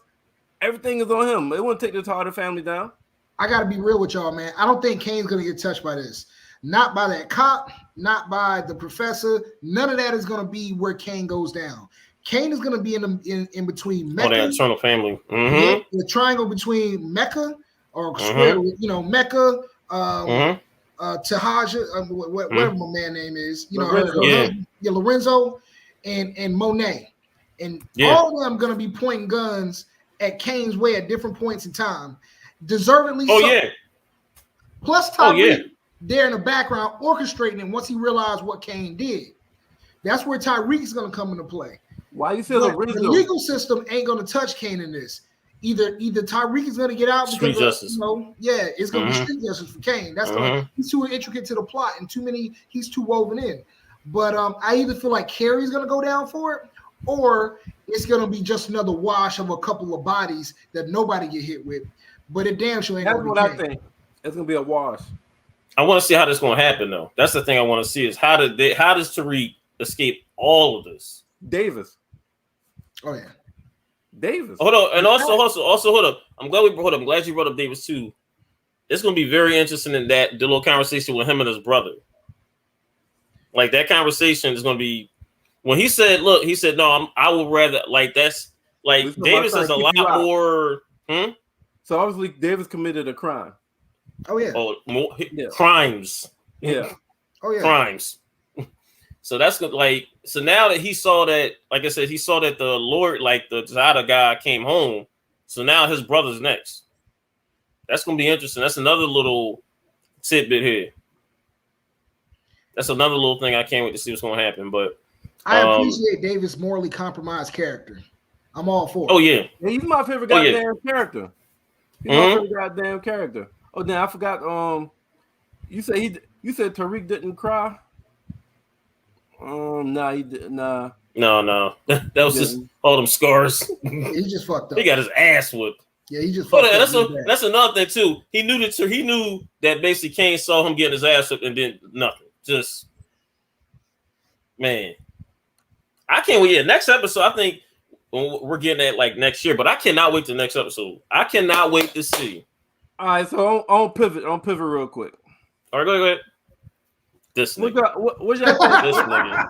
Everything is on him. It wouldn't take the Tejada family down. I got to be real with y'all, man. I don't think Kane's going to get touched by this. Not by that cop, not by the professor. None of that is going to be where Kane goes down. Kane is going to be in between Mecca. Oh, the eternal family. Mm-hmm. The triangle between Mecca or square, Mecca, Tahaja, whatever my man name is, Lorenzo and Monet. And all of them going to be pointing guns at Kane's way at different points in time. Deservedly so. Yeah. Plus Tyreek there in the background orchestrating it once he realized what Kane did. That's where Tyreek is going to come into play. Why you feel the legal system ain't going to touch Kane in this. Either Tyreek is going to get out because street justice. It's going to be street justice for Kane. That's he's too intricate to the plot and he's too woven in. But I either feel like Carrie's going to go down for it, or it's going to be just another wash of a couple of bodies that nobody get hit with. But it damn sure ain't going to be That's what I think. It's going to be a wash. I want to see how this is going to happen, though. That's the thing I want to see is how does Tariq escape all of this? Davis. Oh yeah, Davis. Hold on, and also hold up. I'm glad you brought up Davis too. It's going to be very interesting in the little conversation with him and his brother. Like that conversation is going to be when he said, no, I would rather that's like Davis has a lot more. So obviously Davis committed a crime. Oh yeah. Crimes. Yeah. Oh yeah. Crimes. So that's like so now that he saw that, like I said, he saw that the Lord, like the Zada guy came home. So now his brother's next. That's gonna be interesting. That's another little tidbit here. That's another little thing I can't wait to see what's gonna happen. But I appreciate Davis' morally compromised character. I'm all for it. Oh yeah. He's my favorite goddamn character. He's my favorite goddamn character. Oh, then I forgot. You said Tariq didn't cry. Nah, he did. Nah. No. That was just all them scars. He just fucked up. He got his ass whooped. Yeah, he just fucked up. That's another thing too. He knew that basically Kane saw him getting his ass whipped and did nothing. Just man, I can't wait. Yeah, next episode. I think we're getting that like next year, but I cannot wait to the next episode. I cannot wait to see. All right, so I'll pivot real quick. All right, go ahead. This nigga. What's your thing? This nigga.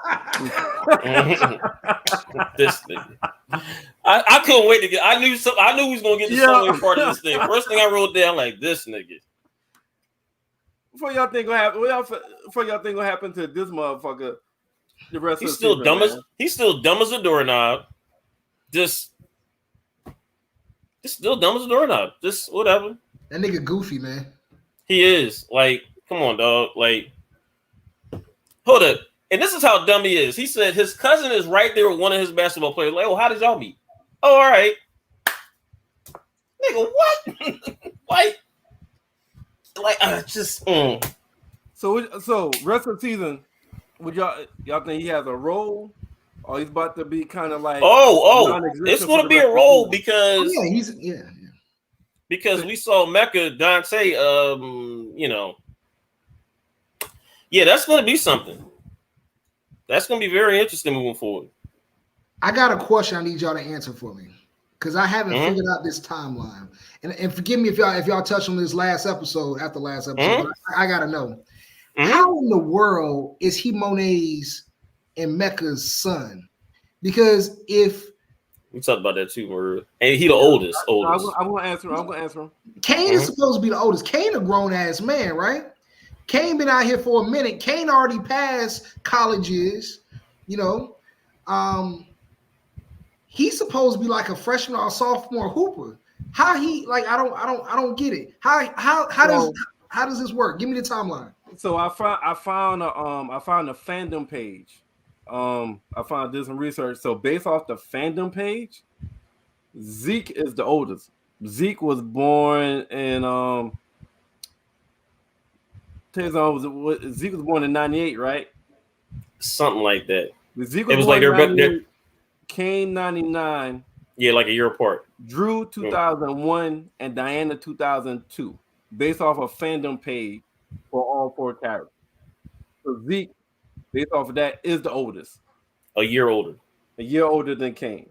This nigga. I couldn't wait to get. I knew he was gonna get the solo part of this thing. First thing I wrote down, like this nigga. Before y'all think gonna happen, gonna happen to this motherfucker? The rest he's of still season, dumb man. He's still dumb as a doorknob. Just still dumb as a doorknob. Just whatever. That nigga goofy, man. He is. Like, come on, dog. Like, hold up. And this is how dumb he is. He said his cousin is right there with one of his basketball players. Like, oh, how did y'all meet? Oh, all right. Nigga, what? So rest of the season, would y'all think he has a role? Or he's about to be kind of like it's going to be a role because because we saw Mecca Dante that's going to be something. That's going to be very interesting moving forward. I got a question I need y'all to answer for me. because I haven't figured out this timeline. And forgive me if y'all touched on this last episode, but I gotta know. How in the world is he Monet's and Mecca's son? Because if we talked about that too, Merv. And he the oldest. I'm gonna answer him. Cain is supposed to be the oldest. Cain a grown ass man, right? Cain been out here for a minute. Cain already passed colleges, you know. He's supposed to be like a freshman or a sophomore hooper. How he like? I don't get it. How does this work? Give me the timeline. So I found a fandom page. I did some research. So based off the fandom page, Zeke is the oldest. Zeke was born in Taison Zeke was born in 98, right? Something like that. Zeke was born in 98. Kane 99. Yeah, like a year apart. Drew 2001 and Diana 2002. Based off a fandom page for all 4 characters. So Zeke, based off of that, is the oldest. A year older. A year older than Kane.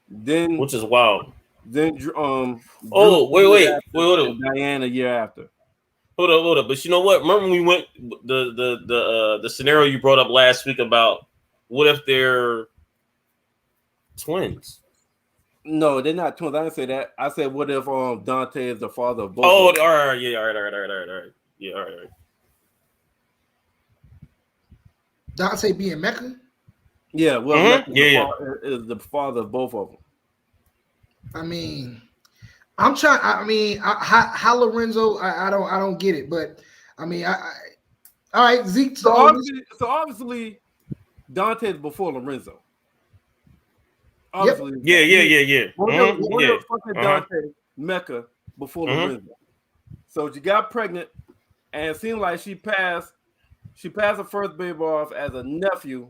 Then, which is wild. Then wait, hold on. Diana a year after. Hold up. But you know what? Remember when we went the scenario you brought up last week about what if they're twins? No, they're not twins. I didn't say that. I said, what if Dante is the father of both? Oh, all right. Yeah, all right. Yeah, all right. Dante being Mecca? Yeah, well, is the father of both of them. I mean, I'm trying. How Lorenzo? I don't get it. But I mean, all right, Zeke. So obviously, Dante is before Lorenzo. Obviously, yeah. What the fuck is Dante Mecca before Lorenzo? So she got pregnant, and it seemed like she passed her first baby off as a nephew.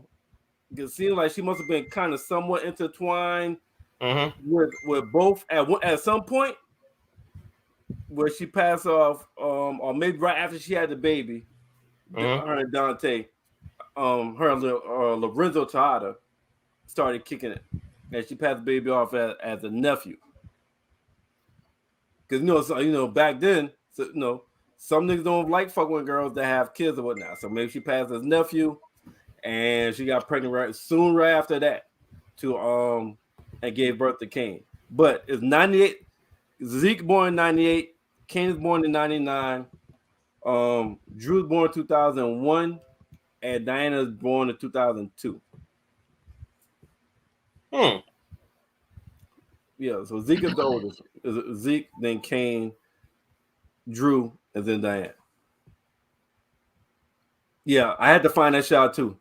It seemed like she must have been kind of somewhat intertwined with both at some point, where she passed off, or maybe right after she had the baby. Her and Dante, Lorenzo Tejada started kicking it. And she passed the baby off as a nephew. Because back then, some niggas don't like fucking with girls that have kids or whatnot. So maybe she passed as nephew, and she got pregnant right after that, and gave birth to Kane. But it's 98. Zeke born in 98. Kane's born in 99. Drew's born in 2001, and Diana's born in 2002. Yeah, so Zeke is the oldest. Zeke, then Kane, Drew, and then Diane. Yeah, I had to find that shit out too.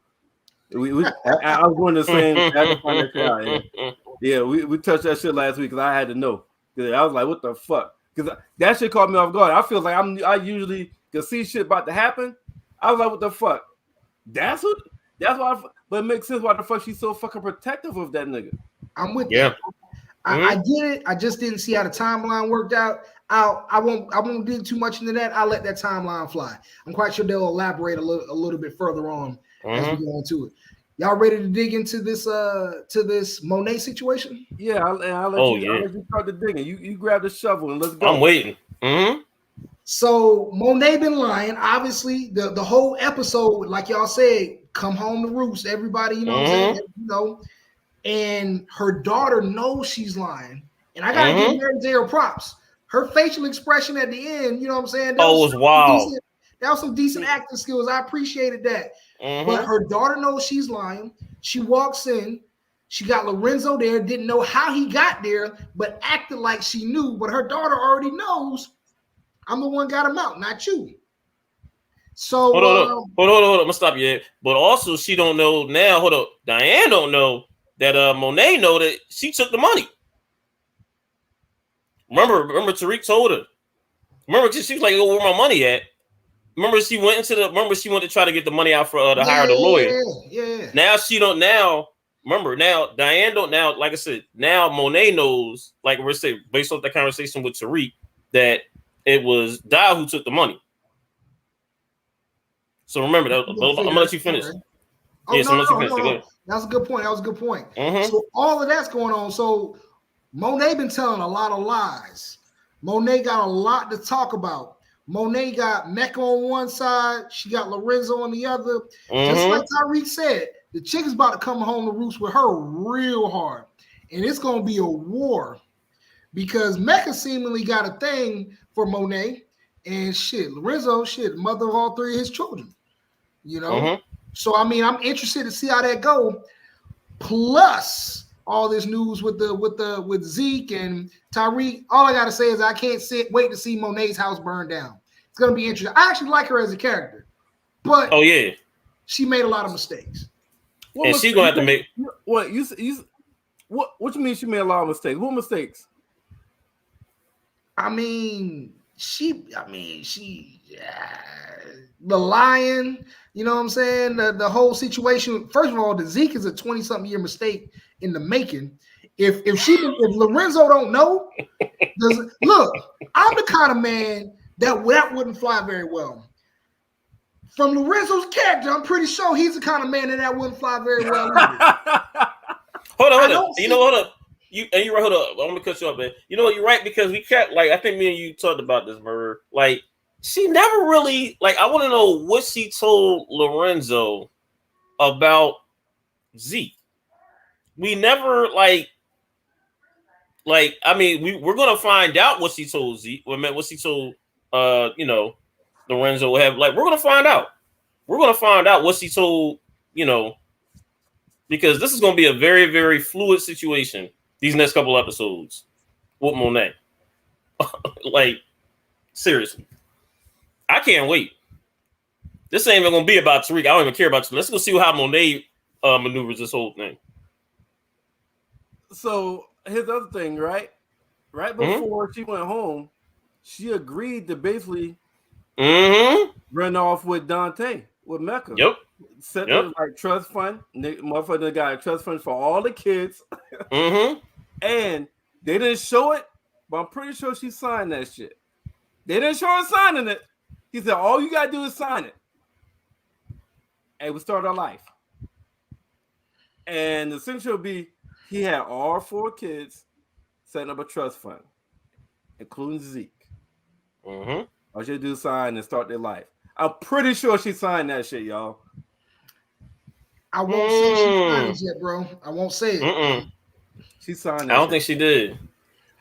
I was going to say I had to find that shit out. Yeah, we touched that shit last week because I had to know. Because I was like, what the fuck? Because that shit caught me off guard. I feel like I usually can see shit about to happen. I was like, what the fuck? That's why. But it makes sense why the fuck she's so fucking protective of that nigga. I'm with you. I get it. I just didn't see how the timeline worked out. I won't dig too much into that. I'll let that timeline fly. I'm quite sure they'll elaborate a little bit further on as we go into it. Y'all ready to dig into this Monet situation? Yeah, I'll let you start the digging. You grab the shovel and let's go. I'm waiting. So Monet been lying. Obviously, the whole episode, like y'all said, come home to roost. Everybody, you know what I'm saying? And her daughter knows she's lying. And I gotta give Mary J her props. Her facial expression at the end, you know what I'm saying? That was wild. That was some decent acting skills. I appreciated that. But her daughter knows she's lying. She walks in. She got Lorenzo there, didn't know how he got there, but acted like she knew. But her daughter already knows I'm the one got him out, not you. So hold on. I'm gonna stop you. But also, she don't know now. Hold up, Diane don't know that Monet know that she took the money. Remember Tariq told her. Remember, she was like, "Oh, where my money at?" Remember, she went to try to get the money out for to hire the lawyer. Yeah. Now she don't. Now remember, now Diane don't. Now, like I said, now Monet knows. Like we're saying, based off that conversation with Tariq, that it was Di who took the money. So remember, I'm gonna let you finish. That was a good point. So all of that's going on. So Monet been telling a lot of lies. Monet got a lot to talk about. Monet got Mecca on one side, she got Lorenzo on the other. Just like Tyreek said, the chick is about to come home to roost with her real hard. And it's going to be a war because Mecca seemingly got a thing for Monet. And shit, Lorenzo, mother of all three of his children. You know? So, I mean, I'm interested to see how that go. Plus all this news with Zeke and Tyreek. All I gotta say is I can't wait to see Monet's house burn down. It's gonna be interesting. I actually like her as a character, but she made a lot of mistakes. And she's gonna have to make what you what you mean she made a lot of mistakes? What mistakes? I mean, the lying, you know what I'm saying? The whole situation. First of all, the Zeke is a 20-something year mistake in the making. If Lorenzo don't know, look, I'm the kind of man that wouldn't fly very well. From Lorenzo's character, I'm pretty sure he's the kind of man that wouldn't fly very well. Hold on. You know, hold up. You're right. Hold up. I'm gonna cut you up, man. You know what? You're right because we kept I think me and you talked about this, Merv. Like she never really I want to know what she told Lorenzo about Zeke. We never I mean, we're gonna find out what she told Zeke. What she told Lorenzo have we're gonna find out. We're gonna find out what she told because this is gonna be a very, very fluid situation these next couple episodes with Monet. Seriously. I can't wait. This ain't even gonna be about Tariq. I don't even care about you. Let's go see how Monet maneuvers this whole thing. So here's the other thing, right? Right before she went home, she agreed to basically run off with Dante, with Mecca. Yep. Set up trust fund. Motherfucker got a trust fund for all the kids. And they didn't show it, but I'm pretty sure she signed that shit. They didn't show her signing it. He said, all you gotta do is sign it. And we start our life. And the essential would be he had all 4 kids setting up a trust fund, including Zeke. All she do is sign and start their life. I'm pretty sure she signed that shit, y'all. I won't say she signed it yet, bro. I won't say it. She signed that I don't think she did.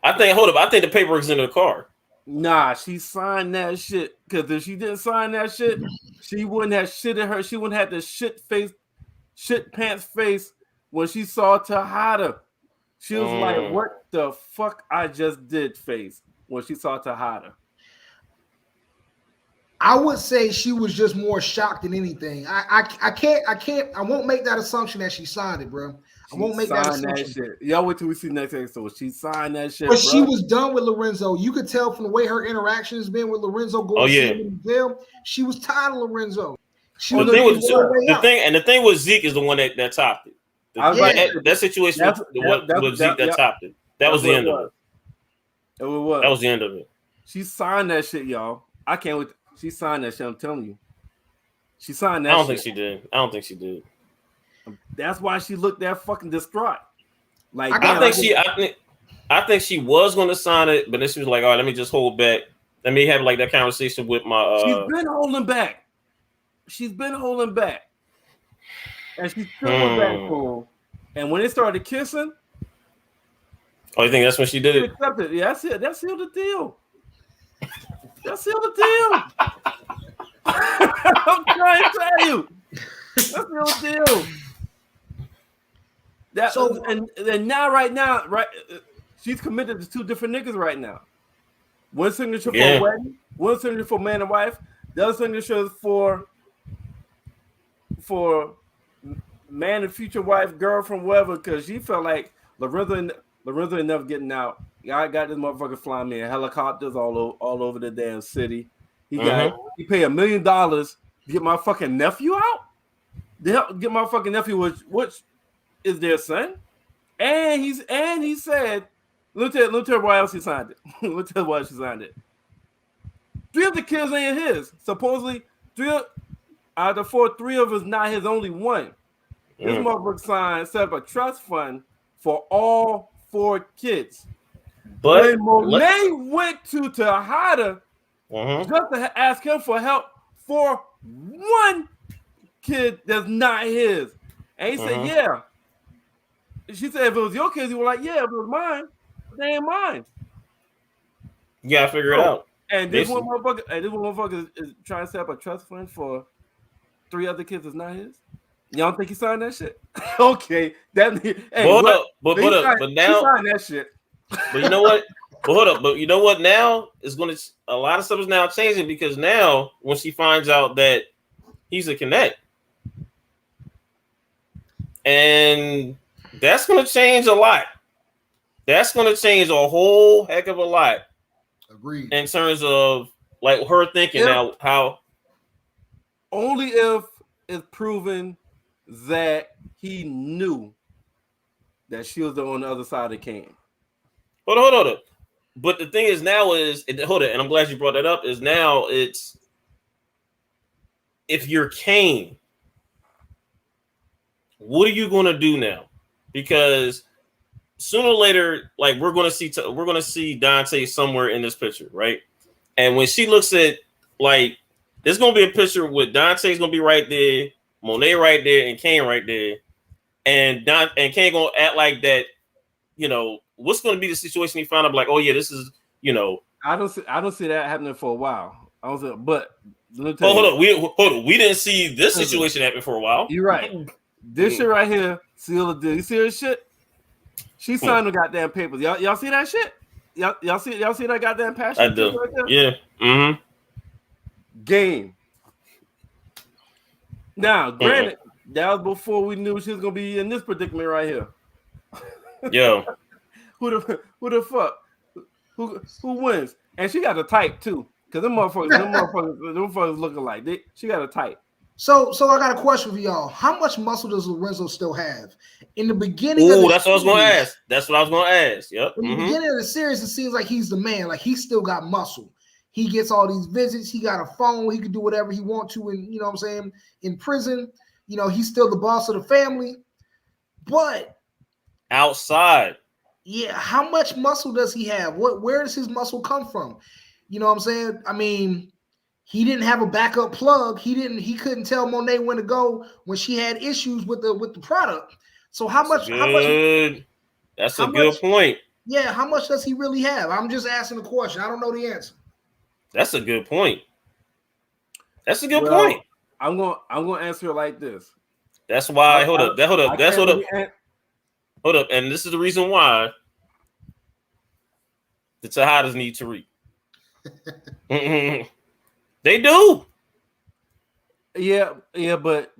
I think the paperwork's in the car. Nah, she signed that shit. Because if she didn't sign that shit, she wouldn't have shit in her. She wouldn't have the shit pants face when she saw Tejada. She was like, what the fuck I just did face when she saw Tejada. I would say she was just more shocked than anything. I won't make that assumption that she signed it, bro. I won't make that assumption. Shit. Y'all wait till we see next episode. She signed that shit. But she was done with Lorenzo. You could tell from the way her interaction has been with Lorenzo going to jail. She was tired of Lorenzo. The thing with Zeke is the one that topped it. That situation with Zeke that topped it. That was the end of it. That was the end of it. She signed that shit, y'all. I can't wait. She signed that shit. I'm telling you. She signed that shit. I don't think she did. That's why she looked that fucking distraught. I think she was going to sign it, but then she was like, all right, let me just hold back. Let me have that conversation with my. She's been holding back. And she still went back for him. And when they started kissing. Oh, you think that's when she did it? Accepted. Yeah, that's it. That's sealed the deal. That's sealed the deal. I'm trying to tell you. That's sealed the deal. And now, right, she's committed to 2 different niggas right now. One signature for a wedding, one signature for man and wife, the other signature is for man and future wife, girlfriend, whatever, because she felt like Lorenzo ain't never getting out. I got this motherfucker flying me in helicopters all over the damn city. He paid $1 million to get my fucking nephew out. To help get my fucking nephew, which is their son, and he said, "Let me tell you why else he signed it. Let me tell you why she signed it. 3 of the kids ain't his. Supposedly, 3 out of the 4, 3 of us not his. Only one. This motherfucker set up a trust fund for all 4 kids. But when Monet went to Tejada just to ask him for help for 1 kid that's not his, and he said, "Yeah." She said, "If it was your kids," he was like, "Yeah, if it was mine, they ain't mine." You gotta figure it out. And this one motherfucker is trying to set up a trust fund for 3 other kids that's not his. Y'all think he signed that shit? Okay, that. Hey, but now he signed that shit. But you know what? But hold up. But you know what? Now is going to a lot of stuff is now changing because now when she finds out that he's a connect, and that's going to change a lot. That's going to change a whole heck of a lot. Agreed. In terms of like her thinking now, how only if it's proven that he knew that she was on the other side of Kane. Hold on. But the thing is now is and I'm glad you brought that up. Is now it's if you're Kane, what are you going to do now? Because sooner or later, like we're going to see Dante somewhere in this picture, right? And when she looks at like, there's going to be a picture with Dante's going to be right there, Monet right there, and Kane right there, and Kane going to act like that. You know what's going to be the situation? He found out like, oh yeah, this is I don't see that happening for a while. Hold on. We didn't see this situation happen for a while. You're right. This shit right here, you see her shit? She signed the goddamn papers. Y'all see that shit? Y'all see that goddamn passion? I do. Right there? Yeah. Game. Now, granted, that was before we knew she was gonna be in this predicament right here. Yo. Who the fuck? Who wins? And she got a type too. Because them motherfuckers looking like she got a type. So I got a question for y'all. How much muscle does Lorenzo still have? In the beginning that's what I was going to ask. That's what I was going to ask. Yep. In the beginning of the series, it seems like he's the man. Like he's still got muscle. He gets all these visits. He got a phone. He can do whatever he wants to in, you know what I'm saying, in prison. You know, he's still the boss of the family. But outside. Yeah, how much muscle does he have? Where does his muscle come from? You know what I'm saying? I mean, he didn't have a backup plug. He couldn't tell Monet when to go when she had issues with the product. So that's a good point. Yeah, how much does he really have? I'm just asking the question. I don't know the answer. That's a good point. That's a good point. I'm gonna answer it like this. That's why hold up. Hold up. And this is the reason why the Tejadas need Tariq. They do. Yeah, but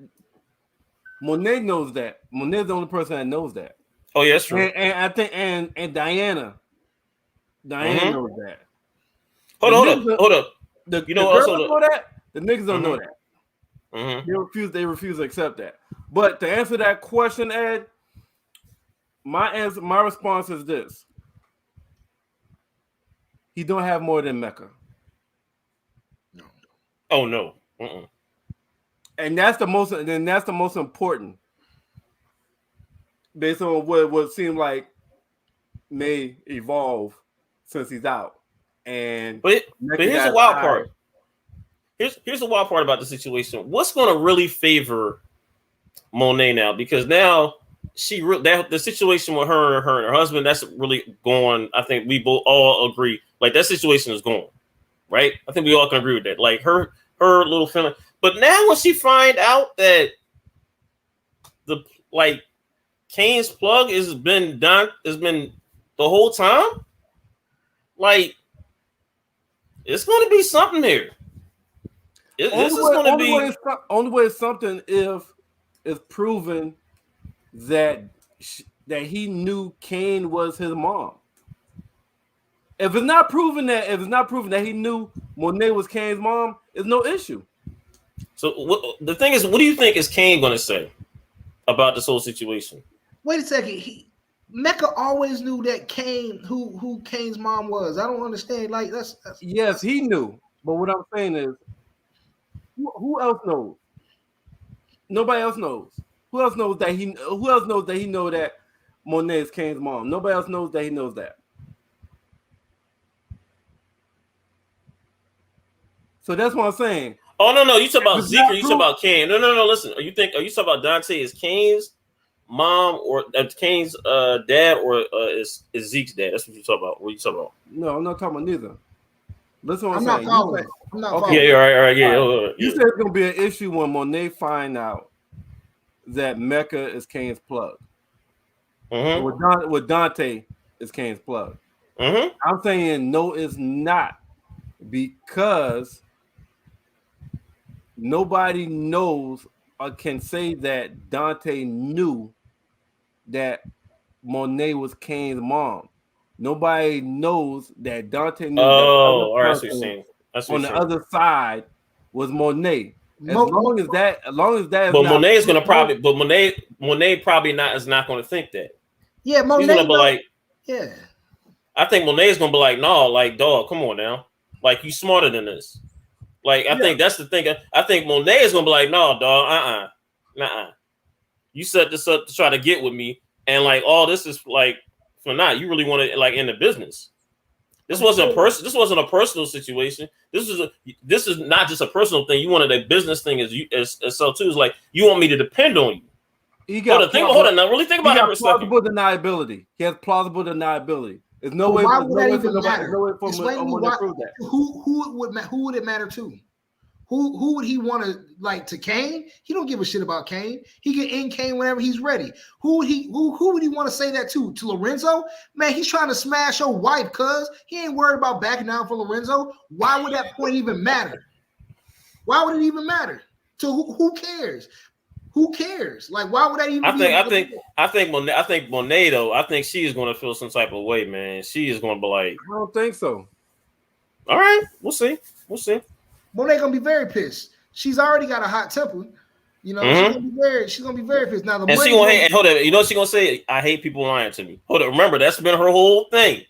Monet knows that. Monet's the only person that knows that. Oh, yeah, that's true. And I think and Diana knows that. Hold up. The girls don't know that. The niggas don't know that. They refuse to accept that. But to answer that question, Ed, my response is this: he don't have more than Mecca. No. Oh no. And that's the most important, based on what seemed like may evolve since he's out. But here's the wild part. Here's the wild part about the situation. What's going to really favor Monet now? Because now the situation with her and her husband, that's really going. I think we both all agree. Like that situation is gone, right? I think we all can agree with that. Like her little feeling. But now when she find out that Kane's plug has been the whole time, like it's going to be something here. Only way something if it's proven that he knew Kane was his mom. If it's not proven that he knew Monet was Kane's mom, it's no issue. So the thing is, what do you think is Kane going to say about this whole situation? Wait a second. Mecca always knew that Kane, who Kane's mom was. I don't understand. Like that's yes, he knew. But what I'm saying is, who else knows? Nobody else knows. Who else knows that he know that Monet is Kane's mom. Nobody else knows that he knows that. So that's what I'm saying. Oh no, you talk about Zeke or you talk about Kane? No. Listen, are you talking about Dante is Kane's mom or Kane's dad or is Zeke's dad? That's what you talk about. What are you talking about? No, I'm not talking about neither. Listen, what I'm saying. not following. I'm not following. Yeah, all right. Yeah. You said it's gonna be an issue when Monet find out that Mecca is Kane's plug. With Dante is Kane's plug. I'm saying no, it's not, because nobody knows or can say that Dante knew that Monet was Kane's mom. Nobody knows that Dante knew that all right, that's what you're saying. On the other side was Monet. As long as that but Monet is gonna probably, but Monet probably is not gonna think that. Yeah, Monet. He's gonna be like, yeah. I think Monet is gonna be like, no, like, dog, come on now, like, you smarter than this. Like, I think that's the thing. I think Monet is gonna be like, no, dog, you set this up to try to get with me, and like, all this is like for not. You really want to like in the business. This wasn't a personal situation. This is not just a personal thing. You wanted a business thing as so too. It's like you want me to depend on you. Hold on now. Really think about it for a second. Plausible deniability. He has plausible deniability. There's no way. Why would that even matter? Who would it matter to? Who would he want to like to Kane? He don't give a shit about Kane. He can end Kane whenever he's ready. Who would he want to say that to? To Lorenzo? Man, he's trying to smash your wife, cuz he ain't worried about backing down for Lorenzo. Why would that point even matter? Why would it even matter? To who cares? Who cares? Like, why would that even? I think Monet though. I think she is going to feel some type of way, man. She is going to be like, I don't think so. All right, we'll see. Monet gonna be very pissed. She's already got a hot temper. You know, she's gonna be very pissed. Now and she gonna hate. Hold on, you know what she gonna say? I hate people lying to me. Hold on, remember that's been her whole thing.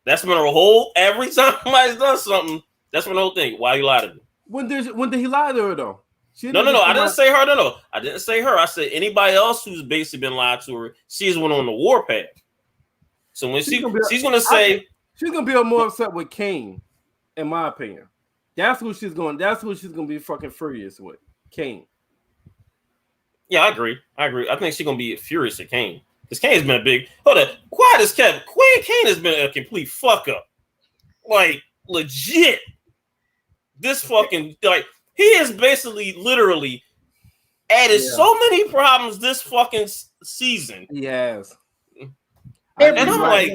That's been her whole. Every time somebody's done something, that's been the whole thing. Why you lie to me? When did he lie to her though? No. I didn't say her. No. I didn't say her. I said anybody else who's basically been lied to her. She's went on the warpath. So when she's gonna say she's gonna be more upset with Kane, in my opinion. That's who she's going to be fucking furious with. Kane. Yeah, I agree. I think she's gonna be furious at Kane. Because Kane's been a big quiet as Kevin. Kane has been a complete fuck up. Like legit. This fucking like he has basically literally added so many problems this fucking season. Yes. And I'm like,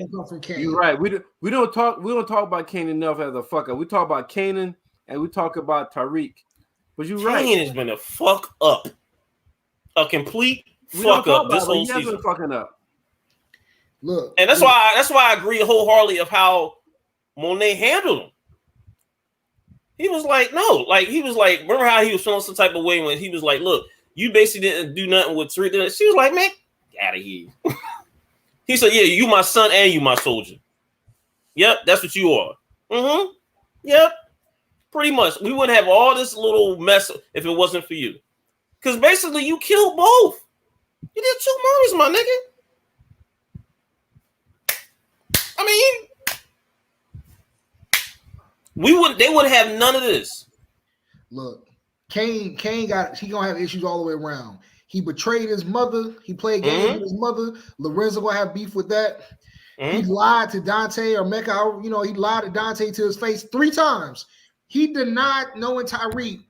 you're right. We don't talk about Kane enough as a fuck up. We talk about Kanan and we talk about Tariq. But you're right. Kane has been a fuck up. A complete fuck up this whole season. Been fucking up. Look. And that's why I agree wholeheartedly of how Monet handled him. He was like, no. Like, he was like, remember how he was feeling some type of way when he was like, look, you basically didn't do nothing with Tariq. She was like, man, get out of here. He said, yeah, you my son and you my soldier. Yep, that's what you are. Yep. Pretty much. We wouldn't have all this little mess if it wasn't for you. Because basically you killed both. You did 2 murders, my nigga. I mean, they would have none of this. Look, Kane gonna have issues all the way around. He betrayed his mother. He played games with his mother. Lorenzo gonna have beef with that. He lied to Dante or Mecca. You know, he lied to Dante to his face 3 times. He denied knowing Tariq.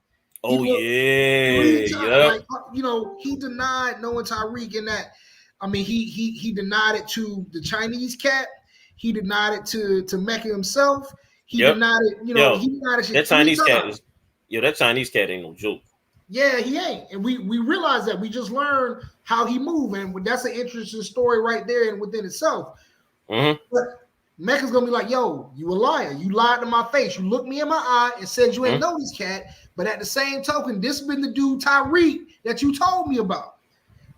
Oh yeah. Like, you know, he denied knowing Tariq in that. I mean, he denied it to the Chinese cat. He denied it to Mecca himself. He denied it. You know, he denied it. That Chinese cat is. That Chinese cat ain't no joke. Yeah, he ain't. And we realize that. We just learned how he moved. And that's an interesting story right there and within itself. But Mecca's going to be like, yo, you a liar. You lied to my face. You looked me in my eye and said you ain't know this cat. But at the same token, this has been the dude Tariq that you told me about.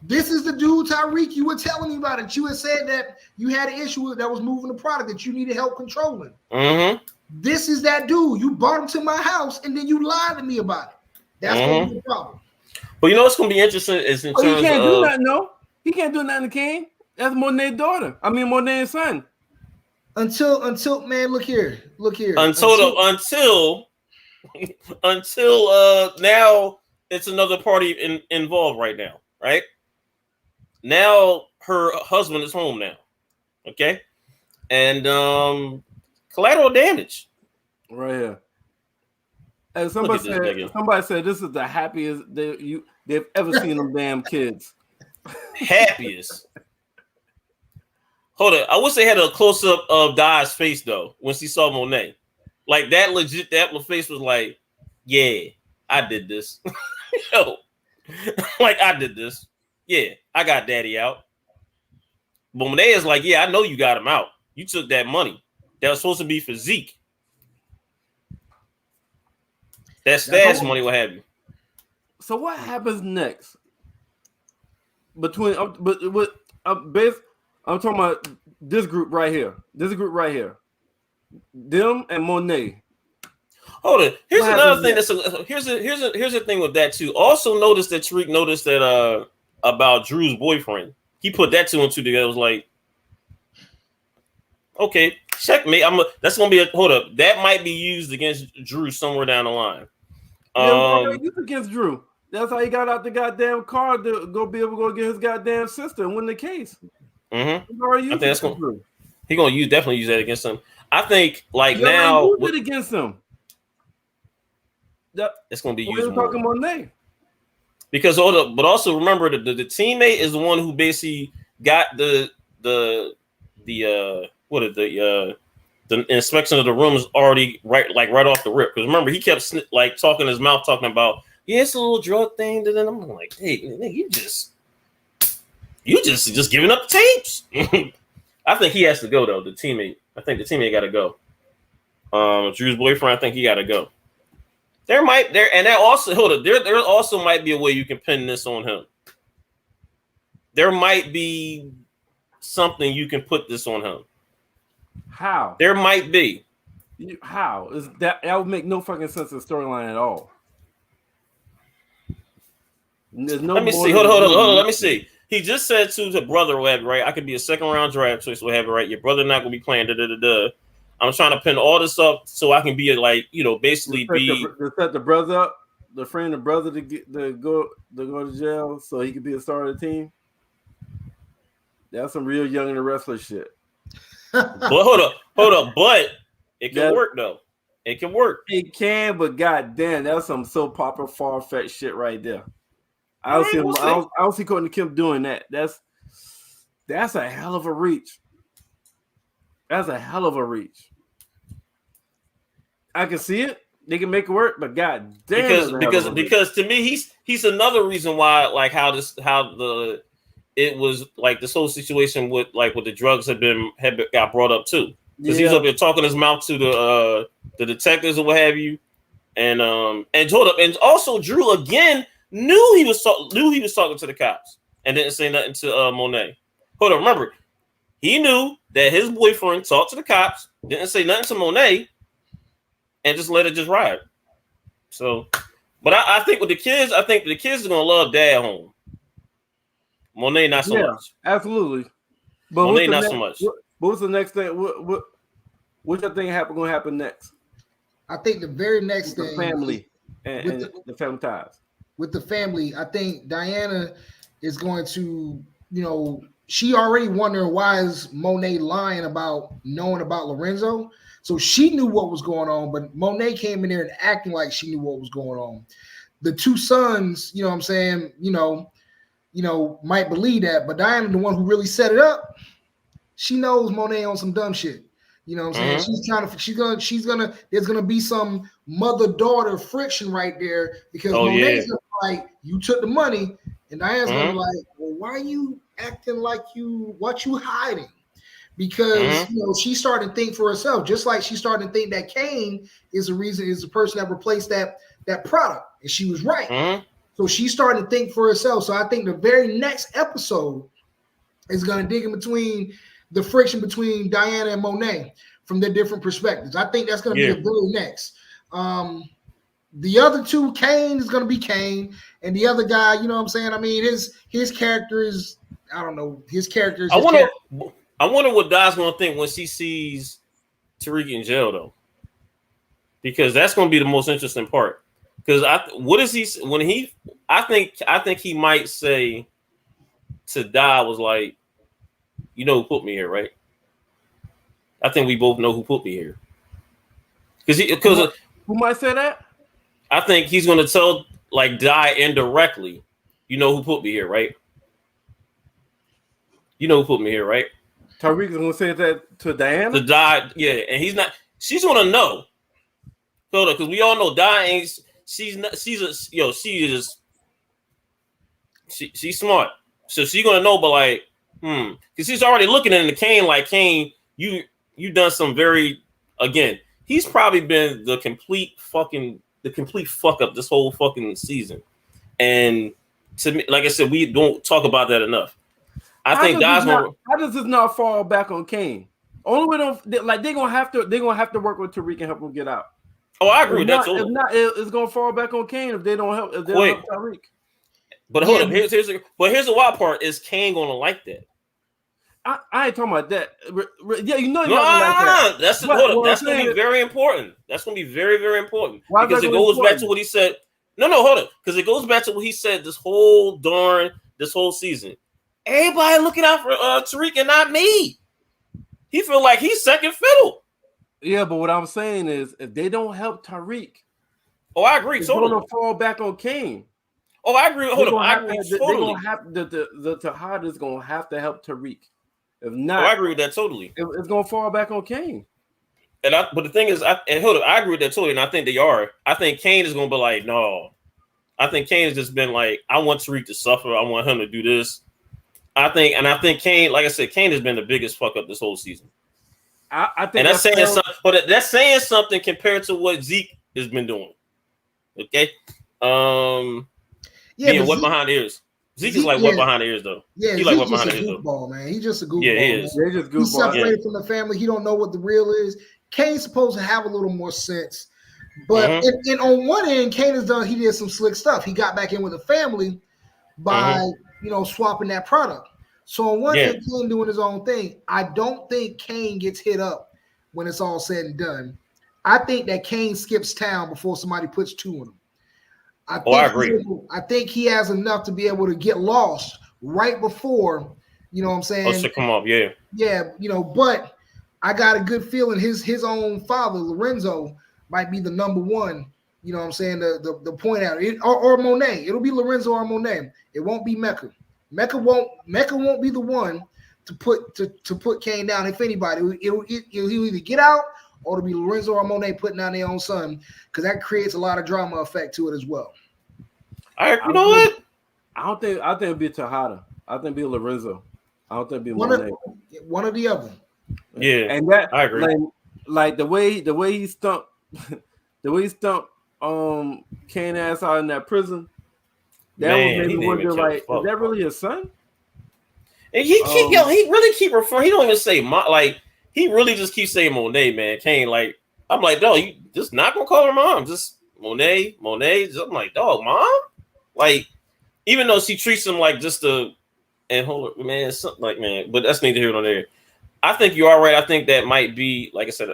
This is the dude Tariq you were telling me about. And you had said that you had an issue with that was moving the product that you needed help controlling. This is that dude. You brought him to my house and then you lied to me about it. That's going to be the problem. But you know what's going to be interesting is in terms he can't do nothing, no. He can't do nothing to Kane. That's Monet's daughter. I mean Monet's son. Until man, look here. Until now it's another party involved right now, right? Now her husband is home now. Okay. And collateral damage. Right here. And somebody said this is the happiest they've ever seen them damn kids. Happiest. Hold on. I wish they had a close-up of Di's face though when she saw Monet. Like that legit, that face was like, yeah, I did this. Yo. Like I did this. Yeah, I got daddy out. But Monet is like, yeah, I know you got him out. You took that money. That was supposed to be for Zeke. That stash money, what have you. So what happens next? Between I'm talking about this group right here. This group right here. Them and Monet. Hold on. Here's another thing. Here's a thing with that too. Also notice that Tariq noticed that about Drew's boyfriend. He put that two and two together. It was like, okay, checkmate. That's gonna be a hold up. That might be used against Drew somewhere down the line. Used against Drew. That's how he got out the goddamn car to go be able to go get his goddamn sister and win the case. Mm-hmm. I think that's he gonna definitely use that against him. I think like now use it against him. It's gonna be used more. Talking Monet. Because but also remember the teammate is the one who basically got the inspection of the rooms already right off the rip. Because remember he kept like talking his mouth talking about it's a little drug thing. And then I'm like, hey, you just giving up the tapes. I think he has to go though. The teammate, I think the teammate got to go. Drew's boyfriend, I think he got to go. There also might be a way you can pin this on him. There might be something you can put this on him. How? There might be. How is that? That would make no fucking sense in storyline at all. There's no. Let me see. Hold on. Let me see. He just said to the brother, whatever, right? I could be a second round draft choice, whatever, right? Your brother not gonna be playing. I'm trying to pin all this up so I can be basically set the brother up, the friend of brother to go to jail so he could be a star of the team. That's some real Young and the Wrestler shit. But hold up. But it can work though. It can work. It can, but goddamn, that's some soap opera far-fetched shit right there. I don't see Courtney Kemp doing that. That's a hell of a reach. That's a hell of a reach. I can see it. They can make it work, but god damn, because to me he's another reason why it was like this whole situation with the drugs got brought up too. Because he's up there talking his mouth to the detectives or what have you, and hold up, and also Drew again knew he was talking to the cops and didn't say nothing to Monet. Hold on, remember he knew that his boyfriend talked to the cops, didn't say nothing to Monet, and just let it just ride. So, but I think with the kids, I think the kids are gonna love Dad home. Monet not so much. Absolutely. But Monet not so much. What's the next thing? What you think going to happen next? I think the very next thing, family and the family ties. With the family, I think Diana is going to, she already wondering why is Monet lying about knowing about Lorenzo. So she knew what was going on, but Monet came in there and acting like she knew what was going on. The two sons, you know what I'm saying, might believe that, but Diana, the one who really set it up, she knows Monet on some dumb shit. You know what I'm saying? Mm-hmm. There's gonna be some mother-daughter friction right there because Monet's gonna be like, you took the money, and Diana's gonna be like, well, why are you acting like what you hiding? Because she's starting to think for herself, just like she's starting to think that Kane is the person that replaced that product, and she was right. Mm-hmm. So she's starting to think for herself. So I think the very next episode is going to dig in between the friction between Diana and Monet from their different perspectives. I think that's going to be the very next. The other two, Kane is going to be Kane, and the other guy, you know what I'm saying? I mean, his character is, I don't know his character. I wonder what Di's gonna think when she sees Tariq in jail though, because that's gonna be the most interesting part. Because I think he might say to Di was like, you know who put me here, right? I think we both know who put me here. Because who might say that? I think he's gonna tell like Di indirectly, you know who put me here, right? You know who put me here, right? Tariq is gonna say that to Diana. To Di, yeah, and he's not. She's gonna know. Because we all know Di ain't. She's smart, so she's gonna know. But like, because she's already looking into Kane. Like Kane, you done some very again. He's probably been the complete fuck up this whole fucking season. And to me, like I said, we don't talk about that enough. I think Di's gonna. How does this not fall back on Kane? Only way they're gonna have to work with Tariq and help him get out. Oh, I agree with that too. If not, it's gonna fall back on Kane if they don't help. If they don't help Tariq. But hold up, here's the wild part: is Kane gonna like that? I ain't talking about that. Yeah, you know. That's gonna be very important. That's gonna be very, very important because it goes back to what he said. No, hold up, because it goes back to what he said this whole season. Everybody looking out for Tariq and not me. He feel like he's second fiddle. Yeah, but what I'm saying is, if they don't help Tariq, I agree. It's gonna fall back on Kane. Oh, I agree. Hold on, I agree totally. They're gonna have the Tejada's gonna have to help Tariq. If not, I agree with that totally. It's gonna fall back on Kane. But the thing is, I agree with that totally, and I think they are. I think Kane is gonna be like, no. I think Kane has just been like, I want Tariq to suffer. I want him to do this. I think Kane, like I said, Kane has been the biggest fuck up this whole season. I think, and that's saying something. But that's saying something compared to what Zeke has been doing. Okay. Being wet behind the ears. Zeke is like wet behind the ears, though. Yeah, he like wet behind the ears, though. Man, he's just a goofball. Yeah, he is. He's separated from the family. He don't know what the real is. Kane's supposed to have a little more sense, but and on one end, Kane has done. He did some slick stuff. He got back in with the family by swapping that product. So on one end, Kane doing his own thing. I don't think Kane gets hit up when it's all said and done. I think that Kane skips town before somebody puts two on him. I agree. I think he has enough to be able to get lost right before, you know what I'm saying? To come up, yeah. Yeah, but I got a good feeling his own father, Lorenzo, might be the number one, you know what I'm saying, the point out. Or Monet. It'll be Lorenzo or Monet. It won't be Mecca. Mecca won't be the one to put Kane down. If anybody, he'll either get out or it'll be Lorenzo or Monet putting down their own son, because that creates a lot of drama effect to it as well. You know what? I think it'll be Tejada. I think it'll be Lorenzo. I don't think it'll be Monet. One or the other. Yeah, and that I agree. Like the way he stumped Kane ass out in that prison. That was made me wonder, like, is that really his son? And he really keep referring. He don't even say he really just keeps saying Monet, man. Kane, like, I'm like, dog, you just not gonna call her mom, just Monet. I'm like, dog, mom, like, even though she treats him like just hold on, man, something like, man, but that's neither here nor there. I think you are right. I think that might be, like I said,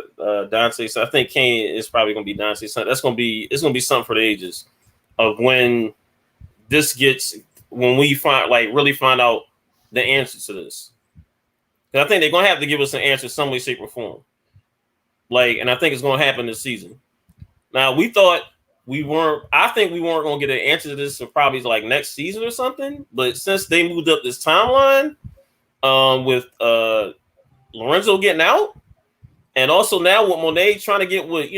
Dante's son. I think Kane is probably gonna be Dante's son. It's gonna be something for the ages of when we really find out the answer to this. I think they're gonna have to give us an answer some way, shape, or form. And I think it's gonna happen this season. Now I think we weren't gonna get an answer to this for probably like next season or something. But since they moved up this timeline, with Lorenzo getting out, and also now with Monet trying to get with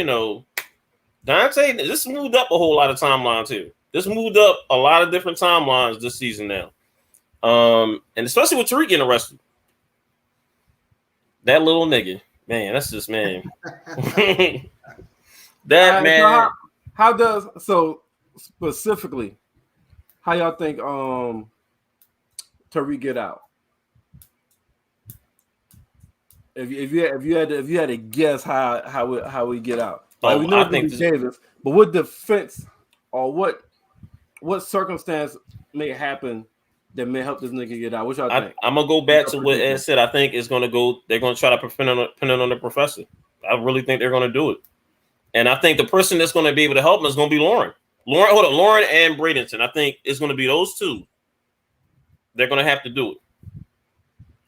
Dante, this moved up a whole lot of timeline too. This moved up a lot of different timelines this season now. And especially with Tariq getting arrested. That little nigga, man, that's just, man. That man. So specifically, how y'all think Tariq get out? If you had to guess how we get out, we know I think Davis, but what defense or what circumstance may happen that may help this nigga get out? What y'all think? I'm gonna go back to what Ed said. I think it's gonna go. They're gonna try to pin it on the professor. I really think they're gonna do it, and I think the person that's gonna be able to help him is gonna be Lauren. Lauren and Bradenton. I think it's gonna be those two. They're gonna have to do it.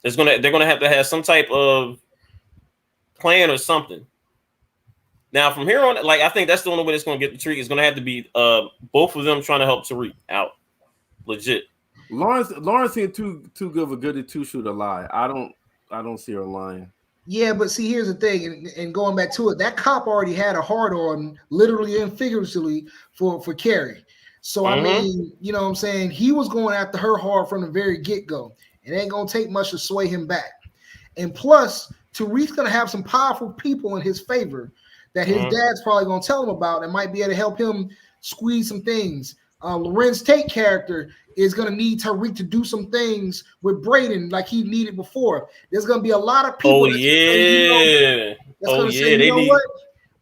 They're gonna have to have some type of plan or something. Now from here on, like I think that's the only way that's gonna get the Tariq. It's gonna have to be both of them trying to help Tariq out. Legit. Lawrence seemed too good of a goody two shoe to lie. I don't see her lying. Yeah, but see, here's the thing, and going back to it, that cop already had a hard on, literally and figuratively, for Carrie. So I mean, you know what I'm saying? He was going after her hard from the very get-go. It ain't gonna take much to sway him back. And plus, Tariq's gonna have some powerful people in his favor that his dad's probably gonna tell him about and might be able to help him squeeze some things. Lorenz Tate character is going to need Tariq to do some things with Braden like he needed before. There's going to be a lot of people that's going to say, you know what?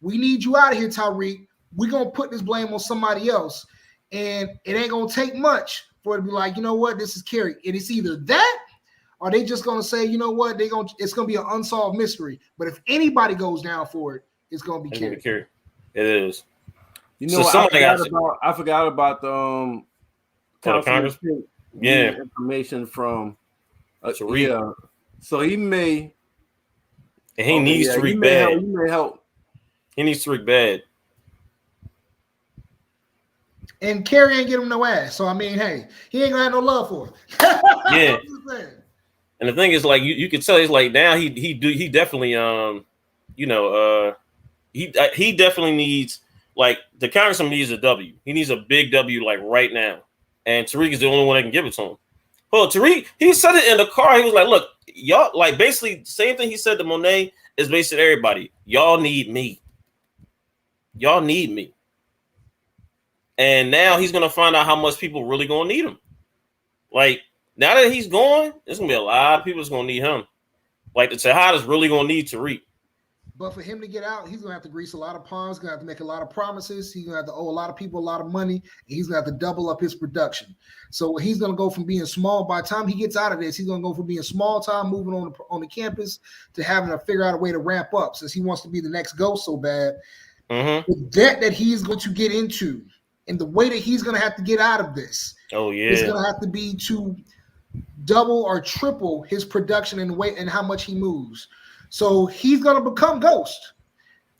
We need you out of here, Tariq. We're going to put this blame on somebody else. And it ain't going to take much for it to be like, you know what? This is Carrie. And it's either that or they just going to say, you know what? It's going to be an unsolved mystery. But if anybody goes down for it, it's going to be Carrie. It is. You know, so I forgot about the Congress. Information from Tariq. So he may. And he needs Tariq bad. He may help. He needs Tariq bad. And Carrie ain't give him no ass. So I mean, hey, he ain't gonna have no love for her. Yeah. And the thing is, like you could tell, he's like now he definitely he definitely needs. Like the congressman needs a W. He needs a big W like right now. And Tariq is the only one that can give it to him. Well, Tariq, he said it in the car. He was like, look, y'all, like basically same thing he said to Monet is basically everybody. Y'all need me. Y'all need me. And now he's gonna find out how much people really gonna need him. Like now that he's gone, there's gonna be a lot of people that's gonna need him. Like the Tejada's really gonna need Tariq. But for him to get out, he's going to have to grease a lot of palms. He's going to have to make a lot of promises. He's going to have to owe a lot of people a lot of money. And he's going to have to double up his production. So he's going to go from being small. By the time he gets out of this, he's going to go from being small time, moving on the campus, to having to figure out a way to ramp up since he wants to be the next Ghost so bad. The debt that he's going to get into and the way that he's going to have to get out of this is going to have to be to double or triple his production and weight and how much he moves. So he's gonna become Ghost.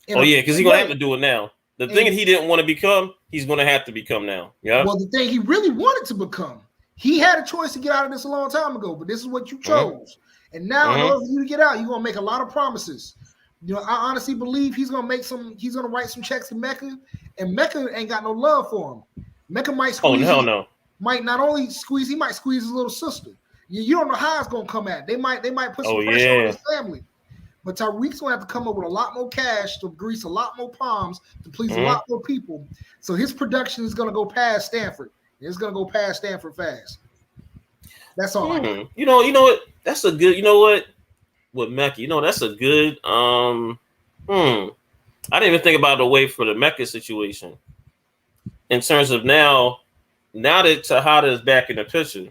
Because he's gonna have to do it now. The thing that he didn't want to become, he's gonna have to become now. Yeah. Well, the thing he really wanted to become, he had a choice to get out of this a long time ago, but this is what you chose. And now, in order for you to get out, you're gonna make a lot of promises. You know, I honestly believe he's gonna write some checks to Mecca, and Mecca ain't got no love for him. Mecca might squeeze. Oh hell no. Might not only squeeze, he might squeeze his little sister. You don't know how it's gonna come at. They might put some pressure on his family. But Tariq's gonna have to come up with a lot more cash to grease a lot more palms to please a lot more people. So his production is gonna go past Stanford. It's gonna go past Stanford fast. That's all. You know what? That's a good. You know what? With Mecca, that's a good. I didn't even think about the way for the Mecca situation. In terms of now that Tejada is back in the picture.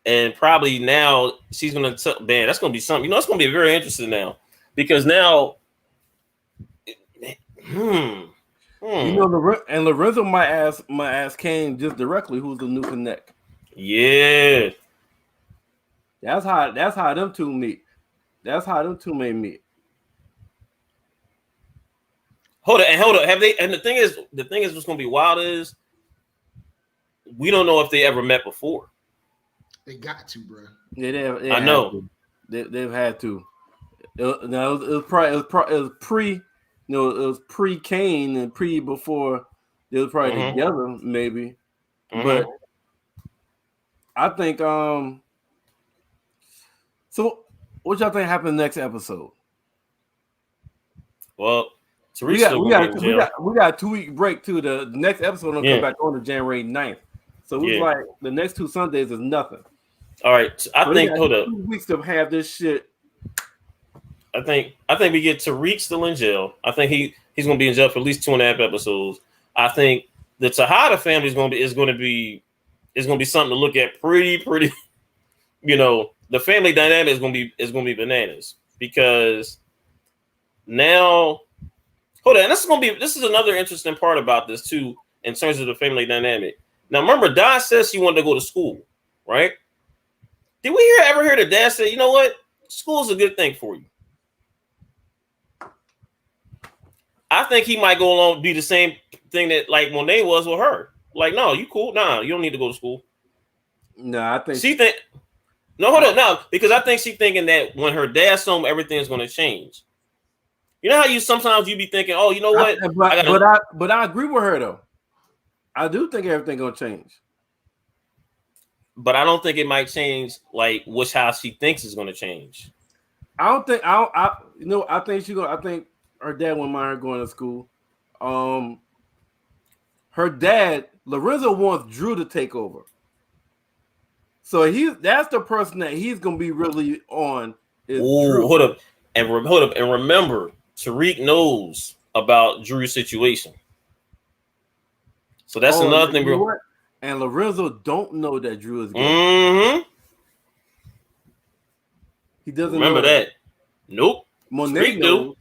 And probably now she's gonna man, that's gonna be something. It's gonna be very interesting now because now, and Lorenzo might ask Kane just directly who's the new connect. Yeah, that's how them two meet. That's how them two may meet. Hold up. Have they? And the thing is, what's gonna be wild is we don't know if they ever met before. They got to, bro. Yeah, I know. They've had to. It was pre Kane and pre before they was probably together, maybe. But I think so what y'all think happened next episode? Well, we got a 2-week break too. The next episode will come back on to January 9th. So it's like the next 2 Sundays is nothing. All right, I think hold up. 2 weeks to have this shit. I think we get Tariq still in jail. I think he's going to be in jail for at least 2.5 episodes. I think the Tejada family is going to be is going to be something to look at. Pretty. You know, the family dynamic is going to be bananas because now. Hold on, this is another interesting part about this too, in terms of the family dynamic. Now, remember, Dad says she wanted to go to school, right? Did we ever hear the dad say, you know what, school's a good thing for you? I think he might go along be the same thing that like Monet was with her. Like, no, you cool? Nah, you don't need to go to school. No, I think she think. No, hold on, no, because I think she's thinking that when her dad's home, everything's going to change. You know how you sometimes you be thinking, oh, you know what? But I agree with her though. I do think everything gonna change. But I don't think it might change like how she thinks is gonna change. I think her dad wouldn't mind her going to school. Her dad, Lorenzo, wants Drew to take over. So that's the person that he's gonna be really on. Drew. Hold up, and remember, Tariq knows about Drew's situation. So that's another thing, bro. And Lorenzo don't know that Drew is good. Mm-hmm. He doesn't remember know that. Nope. Monet knows.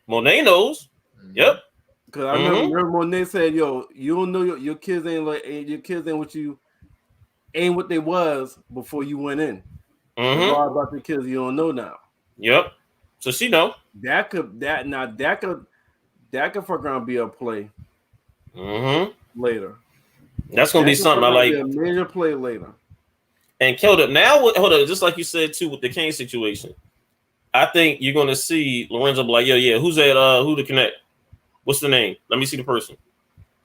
Monet knows. Yep. Because I remember Monet said, "Yo, you don't know your kids ain't what they was before you went in. It's all about the kids you don't know now." Yep. So she know that could fuck around be a play. Later. That's gonna be something I like. Be a major play later. And killed it. Now, hold up, just like you said too with the Kane situation. I think you're gonna see Lorenzo be like, yeah, who's that? Who to connect? What's the name? Let me see the person.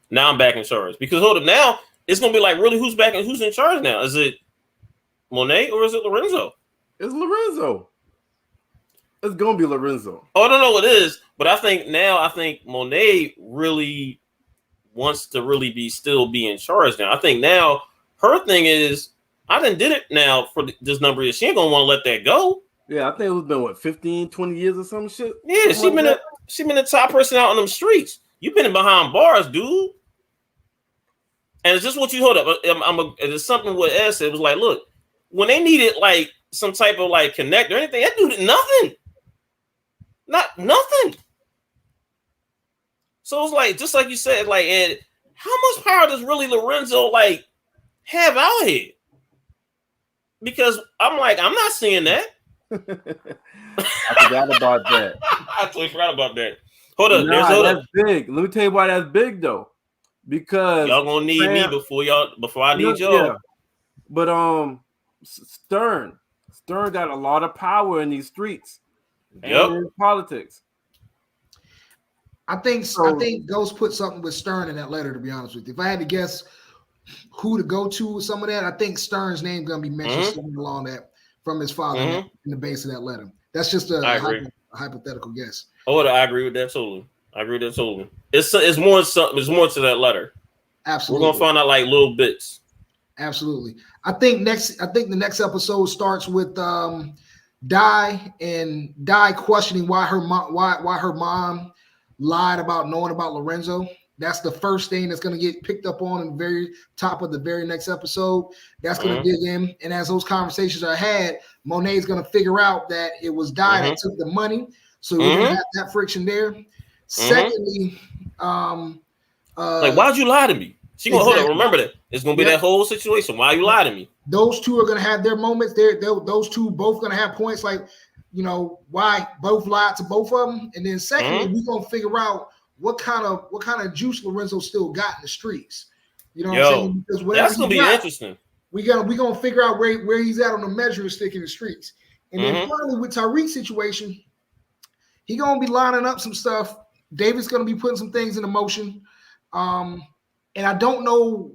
Now I'm back in charge. Because hold up, now it's gonna be like, really, who's back and who's in charge now? Is it Monet or is it Lorenzo? It's Lorenzo. It's gonna be Lorenzo. Oh, I don't know what it is, but I think Monet really wants to really still be in charge now. I think now her thing is, I done did it now for this number of years. She ain't gonna want to let that go. Yeah, I think it's been 15, 20 years or some shit. Yeah, she been the top person out on them streets. You've been behind bars, dude. And it's just what you hold up. It's something what Ed said. It was like, look, when they needed like some type of like connect or anything, that dude did nothing. Nothing. So it's like, just like you said, like, and how much power does really Lorenzo like have out here? Because I'm not seeing that. I forgot about that. I totally forgot about that. Hold up, that's big. Let me tell you why that's big though. Because y'all gonna need me before I need y'all. Yeah. But Stern got a lot of power in these streets and in politics. I think Ghost put something with Stern in that letter, to be honest with you. If I had to guess who to go to with some of that, I think Stern's name gonna be mentioned something along that from his father in the base of that letter. That's just a hypothetical guess. Oh, I agree with that totally. It's more to that letter. Absolutely. We're gonna find out like little bits. Absolutely. I think the next episode starts with Di questioning why her mom lied about knowing about Lorenzo. That's the first thing that's going to get picked up on in the very top of the very next episode. That's going to dig in. And as those conversations are had, Monet's going to figure out that it was Di that took the money. So we're going to have that friction there. Secondly, like, why'd you lie to me? She gonna hold on. Remember that it's gonna be that whole situation. Why you lie to me? Those two are gonna have their moments. Those two both gonna have points like, you know, why both lied to both of them. And then secondly, we're gonna figure out what kind of juice Lorenzo still got in the streets. You know what I'm saying? Because that's gonna be interesting. We're gonna figure out where he's at on the measuring stick in the streets. And then finally with Tariq's situation, he gonna be lining up some stuff. David's gonna be putting some things into motion. And I don't know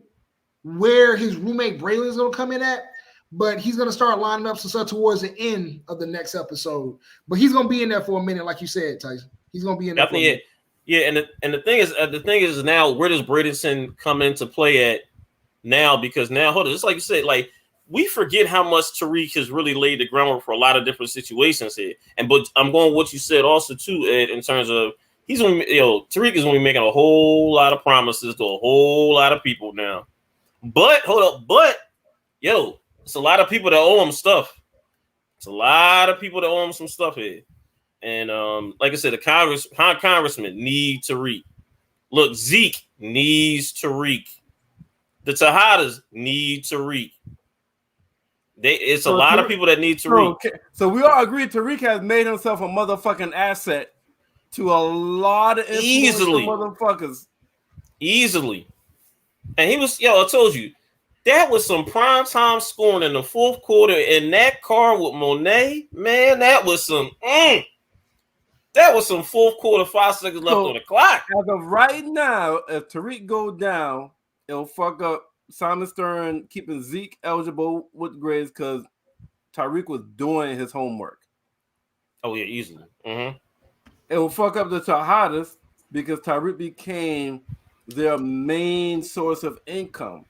where his roommate Braylon is going to come in at, but he's going to start lining up some stuff towards the end of the next episode. But he's going to be in there for a minute, like you said, Taison. He's going to be in there. For a minute. Yeah. And the thing is now, where does Bradenson come into play at now? Because now, hold on, just like you said, like we forget how much Tariq has really laid the groundwork for a lot of different situations here. But I'm going with what you said also too, Ed, in terms of. Tariq is going to be making a whole lot of promises to a whole lot of people now. But hold up, yo, it's a lot of people that owe him stuff. It's a lot of people that owe him some stuff here. And like I said, the congressman need Tariq. Look, Zeke needs Tariq. The Tejadas need Tariq. It's a lot of people that need Tariq. So we all agree Tariq has made himself a motherfucking asset to a lot of easily motherfuckers. Easily. And he was, I told you, that was some prime time scoring in the fourth quarter in that car with Monet. Man, that was some fourth quarter, 5 seconds left on the clock. As of right now, if Tariq go down, it'll fuck up Simon Stern keeping Zeke eligible with grades because Tariq was doing his homework. Oh, yeah, easily. Mm-hmm. It will fuck up the Tejadas because Tariq became their main source of income.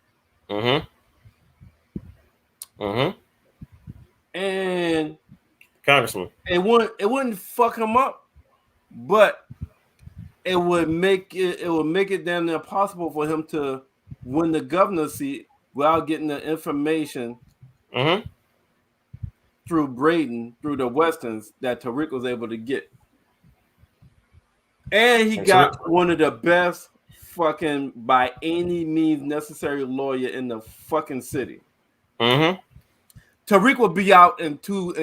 Mm-hmm. Mm-hmm. And Congressman. It wouldn't fuck him up, but it would make it damn near possible for him to win the governor's seat without getting the information through Braden, through the Westerns that Tariq was able to get. And he got one of the best fucking by any means necessary lawyer in the fucking city. Mm-hmm. Tariq will be out in two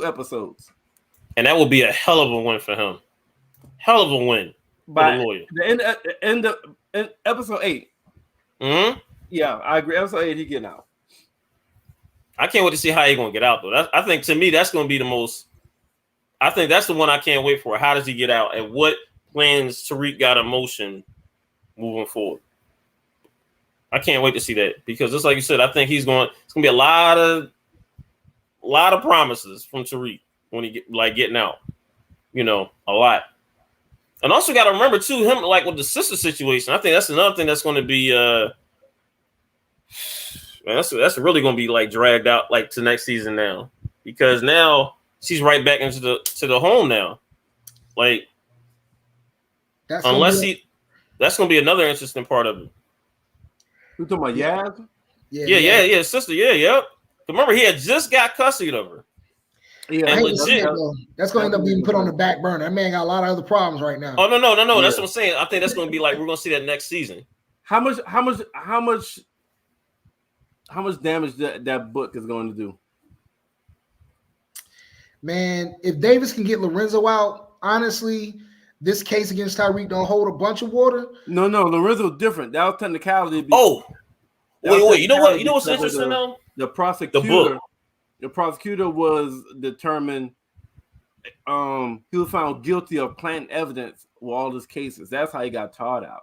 episodes. And that will be a hell of a win for him. Hell of a win by for the lawyer. The end of episode 8. Mm-hmm. Yeah, I agree. Episode 8, he getting out. I can't wait to see how he's gonna get out though. I think to me that's gonna be the most. I think that's the one I can't wait for. How does he get out, and what plans Tariq got in motion moving forward? I can't wait to see that because just like you said, I think it's gonna be a lot of promises from Tariq when he getting out. A lot. And also got to remember too, him like with the sister situation. I think that's another thing that's going to be man, that's really going to be like dragged out like to next season now because now she's right back into the home now. Like that's going to be another interesting part of it. You talking about Yaz? Yeah, sister, yep. Remember, he had just got custody of her. Yeah, that's going to end up being put on the back burner. That man got a lot of other problems right now. Oh no! Yeah. That's what I'm saying. I think that's going to be like we're going to see that next season. How much damage that book is going to do? Man, if Davis can get Lorenzo out, honestly, this case against Tyreek don't hold a bunch of water. No, Lorenzo's different. That was technicality. Wait. You know what? You know what's interesting though? The prosecutor was determined. He was found guilty of planting evidence with all his cases. That's how he got tarred out.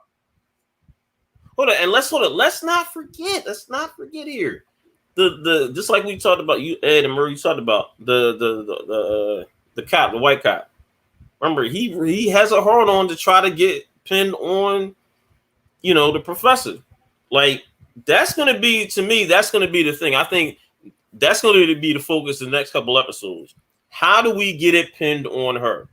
Hold on. Let's not forget here. The just like we talked about, you Ed and Merv, you talked about the cop, the white cop. Remember, he has a hard on to try to get pinned on, the professor. Like that's gonna be the thing. I think that's going to be the focus of the next couple episodes. How do we get it pinned on her?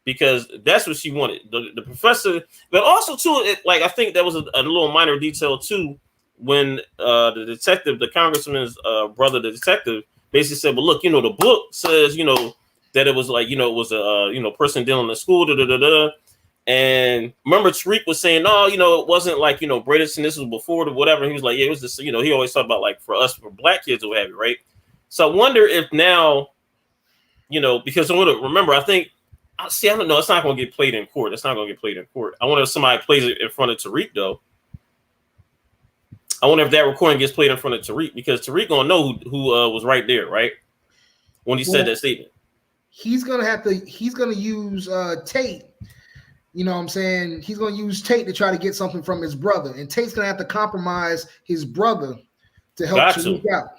Because that's what she wanted, the professor. But also too, I think that was a little minor detail too when the detective, the congressman's brother, the detective, basically said, "Well, look, the book says, that it was it was a person dealing in school, And remember, Tariq was saying, "No, it wasn't like Bradison. This was before the whatever." He was like, "Yeah, it was just he always talked about like for us, for black kids, or what have you, right?" So I wonder if now, because remember, I think, I don't know. It's not going to get played in court. It's not going to get played in court. I wonder if somebody plays it in front of Tariq though. I wonder if that recording gets played in front of Tariq because Tariq gonna know who was right there, right? When he said that statement, he's gonna use Tate. You know what I'm saying? He's going to use Tate to try to get something from his brother. And Tate's going to have to compromise his brother to help Tariq out.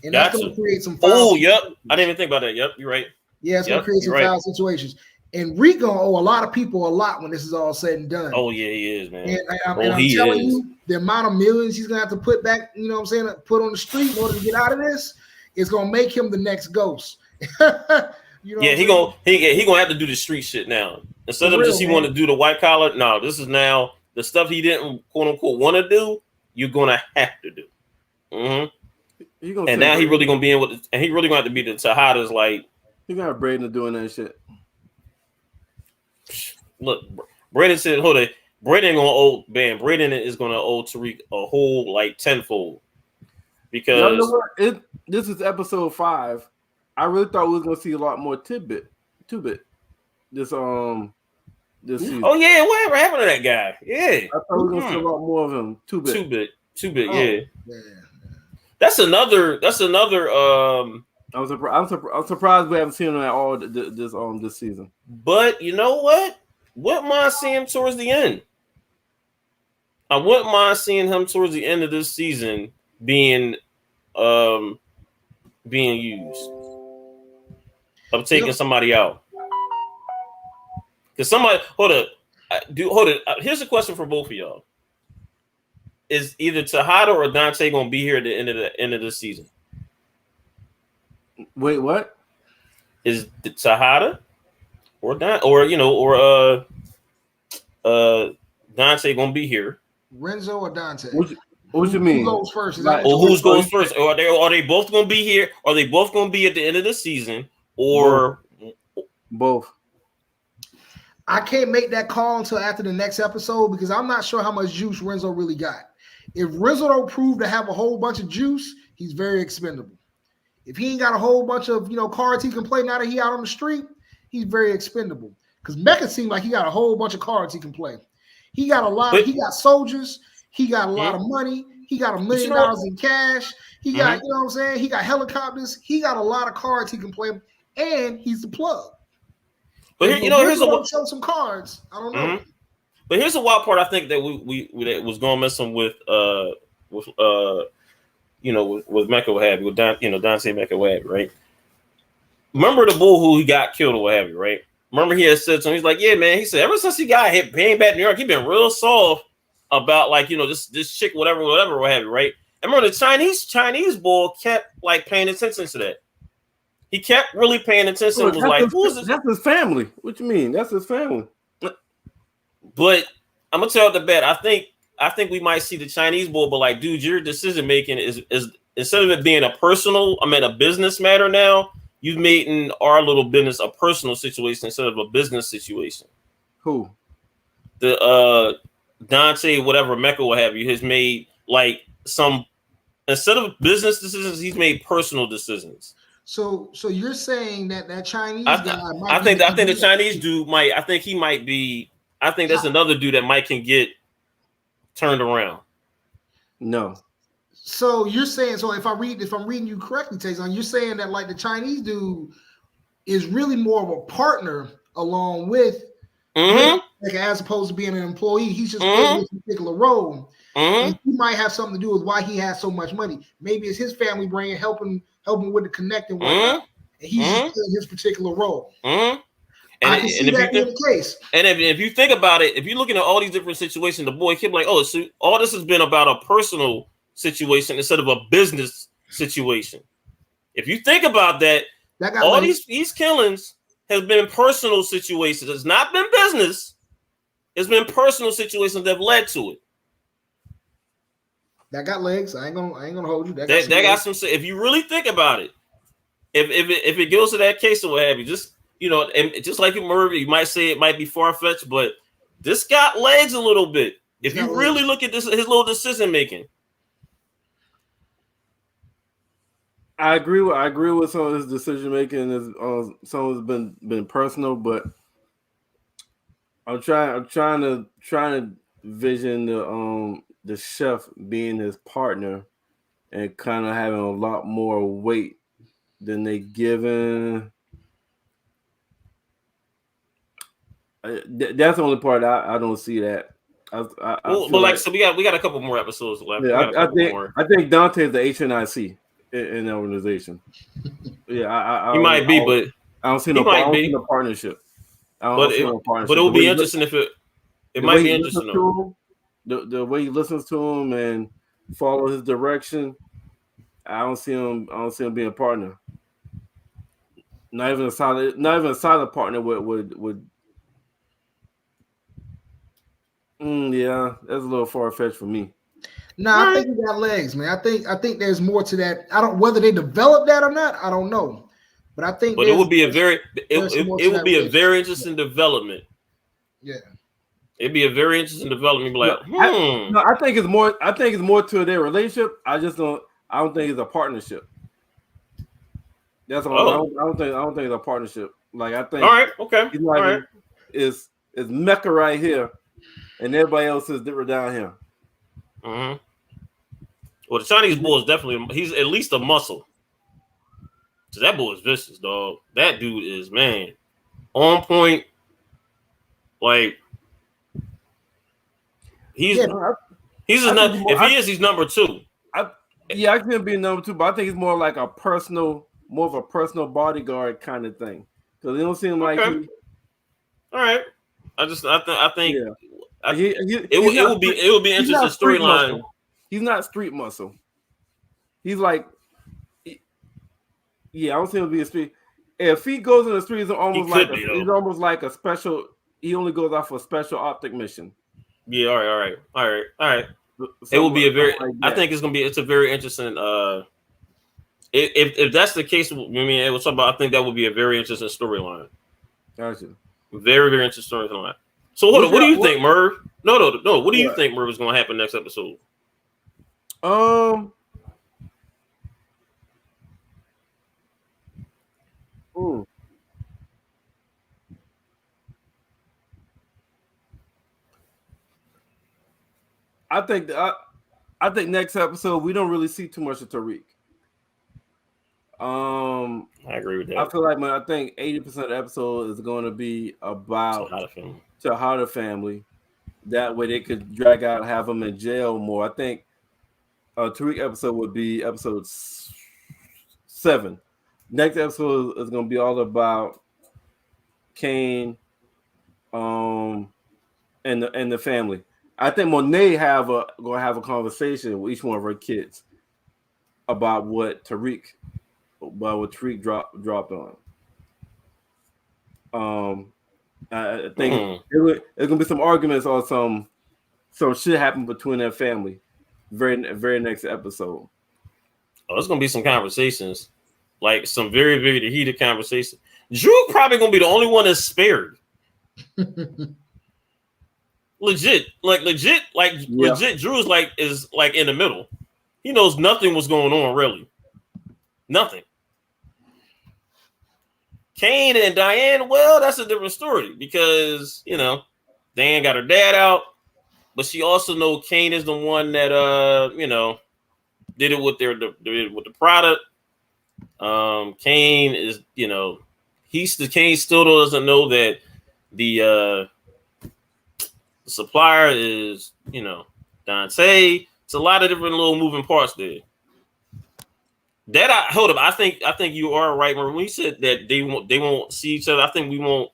And that's going to create some foul. Oh, yep. I didn't even think about that. Yep, you're right. Yeah, it's going to create some foul situations. And Reek going to owe a lot of people a lot when this is all said and done. Oh, yeah, he is, man. And I'm telling you, the amount of millions he's going to have to put back, put on the street in order to get out of this is going to make him the next Ghost. He gonna have to do the street shit now. Instead of just he want to do the white collar. No, this is now the stuff he didn't quote unquote want to do. you're gonna have to do. Mm-hmm. And now he really gonna be in with, and he really gonna have to be the Tejada's like. He got Braden doing that shit. Look, Braden said, "Hold it, Braden gonna owe Braden is gonna owe Tariq a whole like tenfold because y'all know what? This is episode 5. I really thought we was gonna see a lot more Two-Bit this season. Oh yeah, whatever happened to that guy? Yeah, I thought we were gonna see a lot more of him. Two-Bit. Yeah. That's another. I'm surprised we haven't seen him at all this season. But you know what? Wouldn't mind seeing him towards the end. I wouldn't mind seeing him towards the end of this season being used. Of taking somebody out. Because somebody hold up. Here's a question for both of y'all. Is either Tejada or Dante gonna be here at the end of the season? Wait, what? Is Tejada or Dante Dante gonna be here? Renzo or Dante? What you mean? Who goes first? Who goes first? Or are they both gonna be here? Are they both gonna be at the end of the season? Or both? I can't make that call until after the next episode because I'm not sure how much juice Renzo really got. If Renzo don't prove to have a whole bunch of juice, he's very expendable. If he ain't got a whole bunch of cards he can play now that he out on the street, he's very expendable. Because Mecca seemed like he got a whole bunch of cards he can play. He got a lot. He got soldiers. He got a lot of money. He got $1 million in cash. He got, you know what I'm saying? He got helicopters. He got a lot of cards he can play, and he's the plug. But here's show some cards. I don't know. Mm-hmm. But here's the wild part. I think that we that was going to mess him with Mecca what have you, with Dante Mecca what have you, right? Remember the bull who he got killed or what have you, right? Remember he had said to him, he's like, yeah, man. He said ever since he got hit paying back in New York, he been real soft about this chick, whatever, what have you, right? And remember the Chinese bull kept like paying attention to that. He kept really paying attention. Was like, who is this? That's his family. What you mean? That's his family. But I'm gonna tell the bet. I think we might see the Chinese bull, but like, dude, your decision making is instead of it being a business matter now, you've made in our little business a personal situation instead of a business situation. Who? The Dante, whatever Mecca will have you, has made like some instead of business decisions, he's made personal decisions. So you're saying that Chinese guy might I think the Chinese dude might. I think he might be. I think that's another dude that might can get turned around. No. So you're saying if I'm reading you correctly, Taison, you're saying that like the Chinese dude is really more of a partner along with, like, as opposed to being an employee. He's just playing a particular role. And he might have something to do with why he has so much money. Maybe it's his family bringing helping with the connecting whatnot. And he's just playing his particular role. I can see that being the case. And if you think about it, if you're looking at all these different situations, the boy kept like, oh, so all this has been about a personal situation instead of a business situation. If you think about that all these killings has been personal situations. It's not been business. It's been personal situations that have led to it. That got legs. I ain't gonna hold you. That got some. If you really think about it, if it goes to that case or what have you, just and just like Merv, you might say it might be far fetched, but this got legs a little bit. If you really look at his little decision making. I agree with some of his decision making. Some of it's been personal, but I'm trying to vision the chef being his partner and kind of having a lot more weight than they given. That's the only part I don't see that. So we got a couple more episodes left. Yeah, I think Dante is the HNIC in the organization. Yeah, he might be, but I don't see no partnership. But it will be interesting if it might be interesting. The way he listens to him and follow his direction, I don't see him being a partner. Not even a solid partner would. Yeah, that's a little far fetched for me. No, I think he got legs, man. I think there's more to that. I don't whether they develop that or not. I don't know, but I think. But it would be a very interesting development. Yeah, it'd be a very interesting development. Like, I think it's more. I think it's more to their relationship. I don't think it's a partnership. That's all. I don't think it's a partnership. Like I think. All right. Okay. He's like, all right. Is Mecca right here, and everybody else is different down here. Mm-hmm. Well, the Chinese boy is definitely. He's at least a muscle. So that boy is vicious, dog. That dude is, man, on point. Like he's he's number 2. I can be number 2, but I think he's more like more of a personal bodyguard kind of thing. Because it don't seem like all right. I think it would be interesting storyline. He's not street muscle. He's like, I don't think it'll be a street. If he goes in the street, he's almost like a special. He only goes out for a special optic mission. Yeah, all right. It will be I think it's a very interesting. If that's the case, it was talking about. I think that would be a very interesting storyline. Gotcha. Very, very interesting storyline. So hold on, what do you think, Merv? No. What do you think, Merv, is going to happen next episode? I think next episode we don't really see too much of Tariq. I agree with that. I feel like I think 80% of the episode is going to be about Tejada family. That way they could drag out, have them in jail more. I think Tariq episode would be episode 7. Next episode is going to be all about Kane, and the family. I think Monet going to have a conversation with each one of her kids about what Tariq dropped on. I think there's gonna be some arguments or some shit happen between that family. Very next episode. Oh, there's gonna be some conversations, like some very, very heated conversations. Drew probably gonna be the only one that's spared. Legit. Drew is in the middle. He knows nothing was going on, really. Nothing. Kane and Diane, well, that's a different story because Diane got her dad out, but she also knows Kane is the one that did it with the product. Kane is Kane still doesn't know that the supplier is Dante. It's a lot of different little moving parts there. Hold up. I think you are right when you said that they won't see each other. I think we won't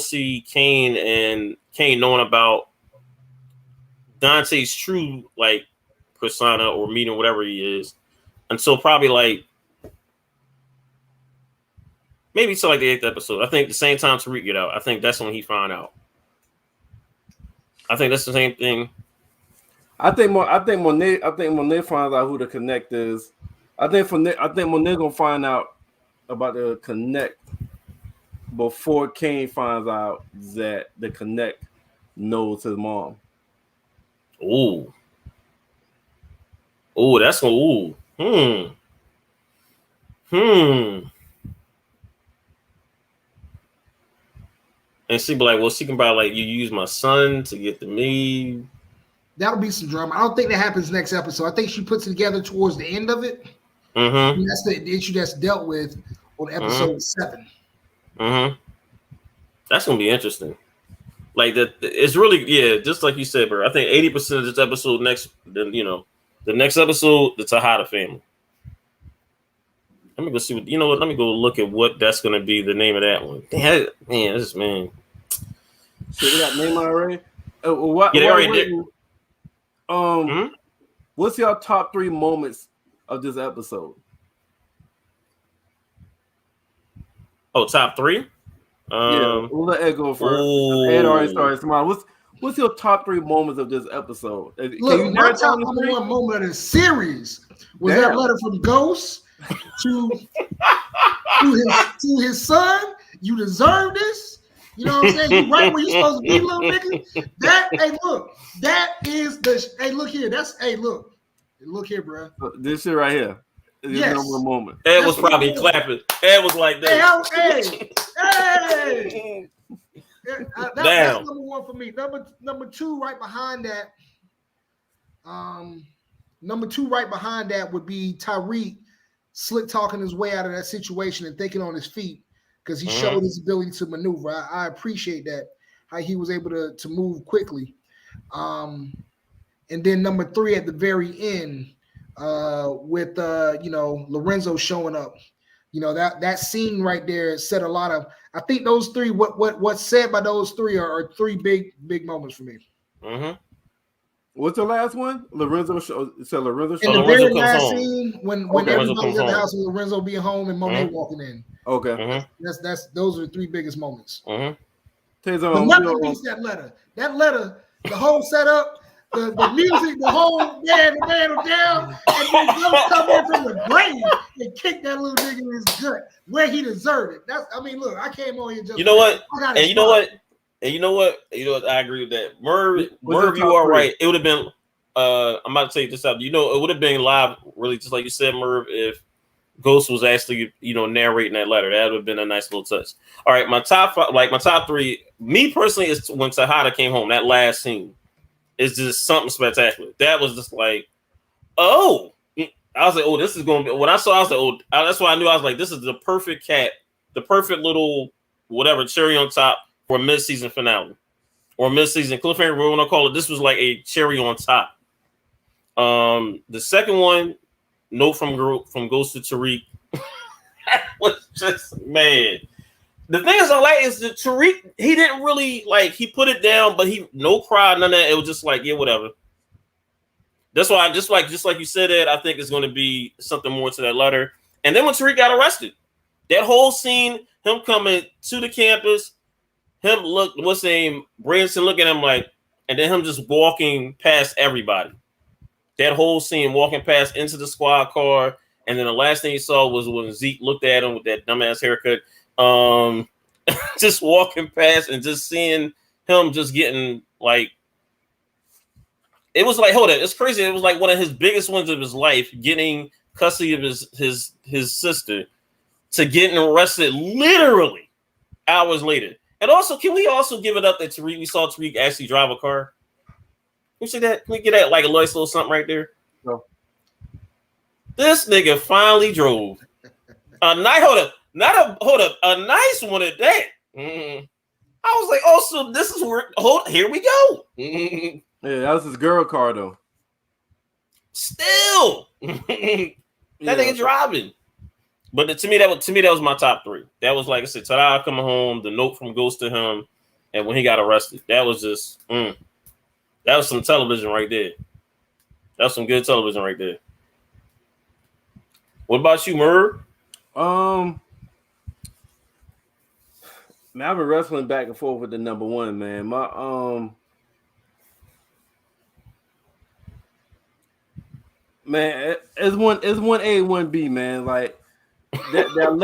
see Kane knowing about Dante's true persona or meeting whatever he is until probably maybe till the 8th episode. I think the same time Tariq get out. I think that's when he find out. I think that's the same thing. I think Monet finds out who the Connect is. I think Monet gonna find out about the Connect before Kane finds out that the Connect knows his mom. Oh, that's and she be like, well, she can buy you use my son to get to me. That'll be some drama. I don't think that happens next episode. I think she puts it together towards the end of it. Mm-hmm. That's the issue that's dealt with on episode 7. Mm-hmm. That's gonna be interesting. It's really just like you said, bro. I think 80% of this episode the next episode, the Tejada family. Let me go see what let me go look at what that's gonna be the name of that one. Damn, man, this man. So they got name already? What's your top 3 moments of this episode? Oh, top 3? We'll let Ed go first. Ed already started. What's your top 3 moments of this episode? Look, my top number 1 moment of the series was that letter from Ghost to his son. You deserve this. You know what I'm saying? You right where you supposed to be, little nigga. That is the. Hey, look here. Look here, bro. This shit right here. Yes. Number 1 moment. Ed was probably clapping. Ed was like this. Hey. That's number 1 for me. Number 2 right behind that. Number 2 right behind that would be Tariq slick talking his way out of that situation and thinking on his feet because he showed his ability to maneuver. I appreciate that, how he was able to move quickly. And then number 3 at the very end with Lorenzo showing up. That scene right there said a lot of. I think those 3. What's said by those 3 are 3 big moments for me. Mm-hmm. What's the last one? Lorenzo show. So Lorenzo show. In the very last scene when everybody's at the house and Lorenzo being home and Monet walking in. Okay. Those are the 3 biggest moments. Taison, nothing beats that letter. That letter, the whole setup. The music, the whole man down, and then Ghost come in from the grave and kick that little nigga in his gut where he deserved it. Look, I came on here just. You know what? I agree with that. Merv, you are right. It would have been. I'm about to take this out. It would have been live, really, just like you said, Merv. If Ghost was actually, narrating that letter, that would have been a nice little touch. All right, my top 3. Me personally is when Tejada came home. That last scene. It's just something spectacular. That was just like, I was like, this is going to be. When I saw, I was like, that's why I knew. I was like, this is the perfect the perfect little whatever cherry on top for a mid-season finale or mid-season cliffhanger. We're going to call it. This was like a cherry on top. The second one, note from Ghost to Tariq, was just man. The thing is, I like is the Tariq. He didn't really he put it down, but he no cry, none of that. It was just like, yeah, whatever. That's why, just like you said, Ed, I think it's going to be something more to that letter. And then when Tariq got arrested, that whole scene, him coming to the campus, Branson looking at him and then him just walking past everybody. That whole scene, walking past into the squad car, and then the last thing he saw was when Zeke looked at him with that dumbass haircut. Just walking past and just seeing him just getting it was like, hold on, it's crazy. It was like one of his biggest ones of his life, getting custody of his sister to getting arrested literally hours later. And also, can we also give it up that we saw Tariq actually drive a car? Can you see that? Can we get that like a nice little something right there? No. This nigga finally drove a night. Hold up, a nice one at that. I was like, so this is where. Here we go. Yeah, that was his girl car though. Still, that nigga driving. But to me, that was my top 3. That was like I said, Tada coming home, the note from Ghost to him, and when he got arrested, that was just that was some television right there. That was some good television right there. What about you, Merv? Man, I've been wrestling back and forth with the number 1, man. My man, it's 1A, 1B, man. Like that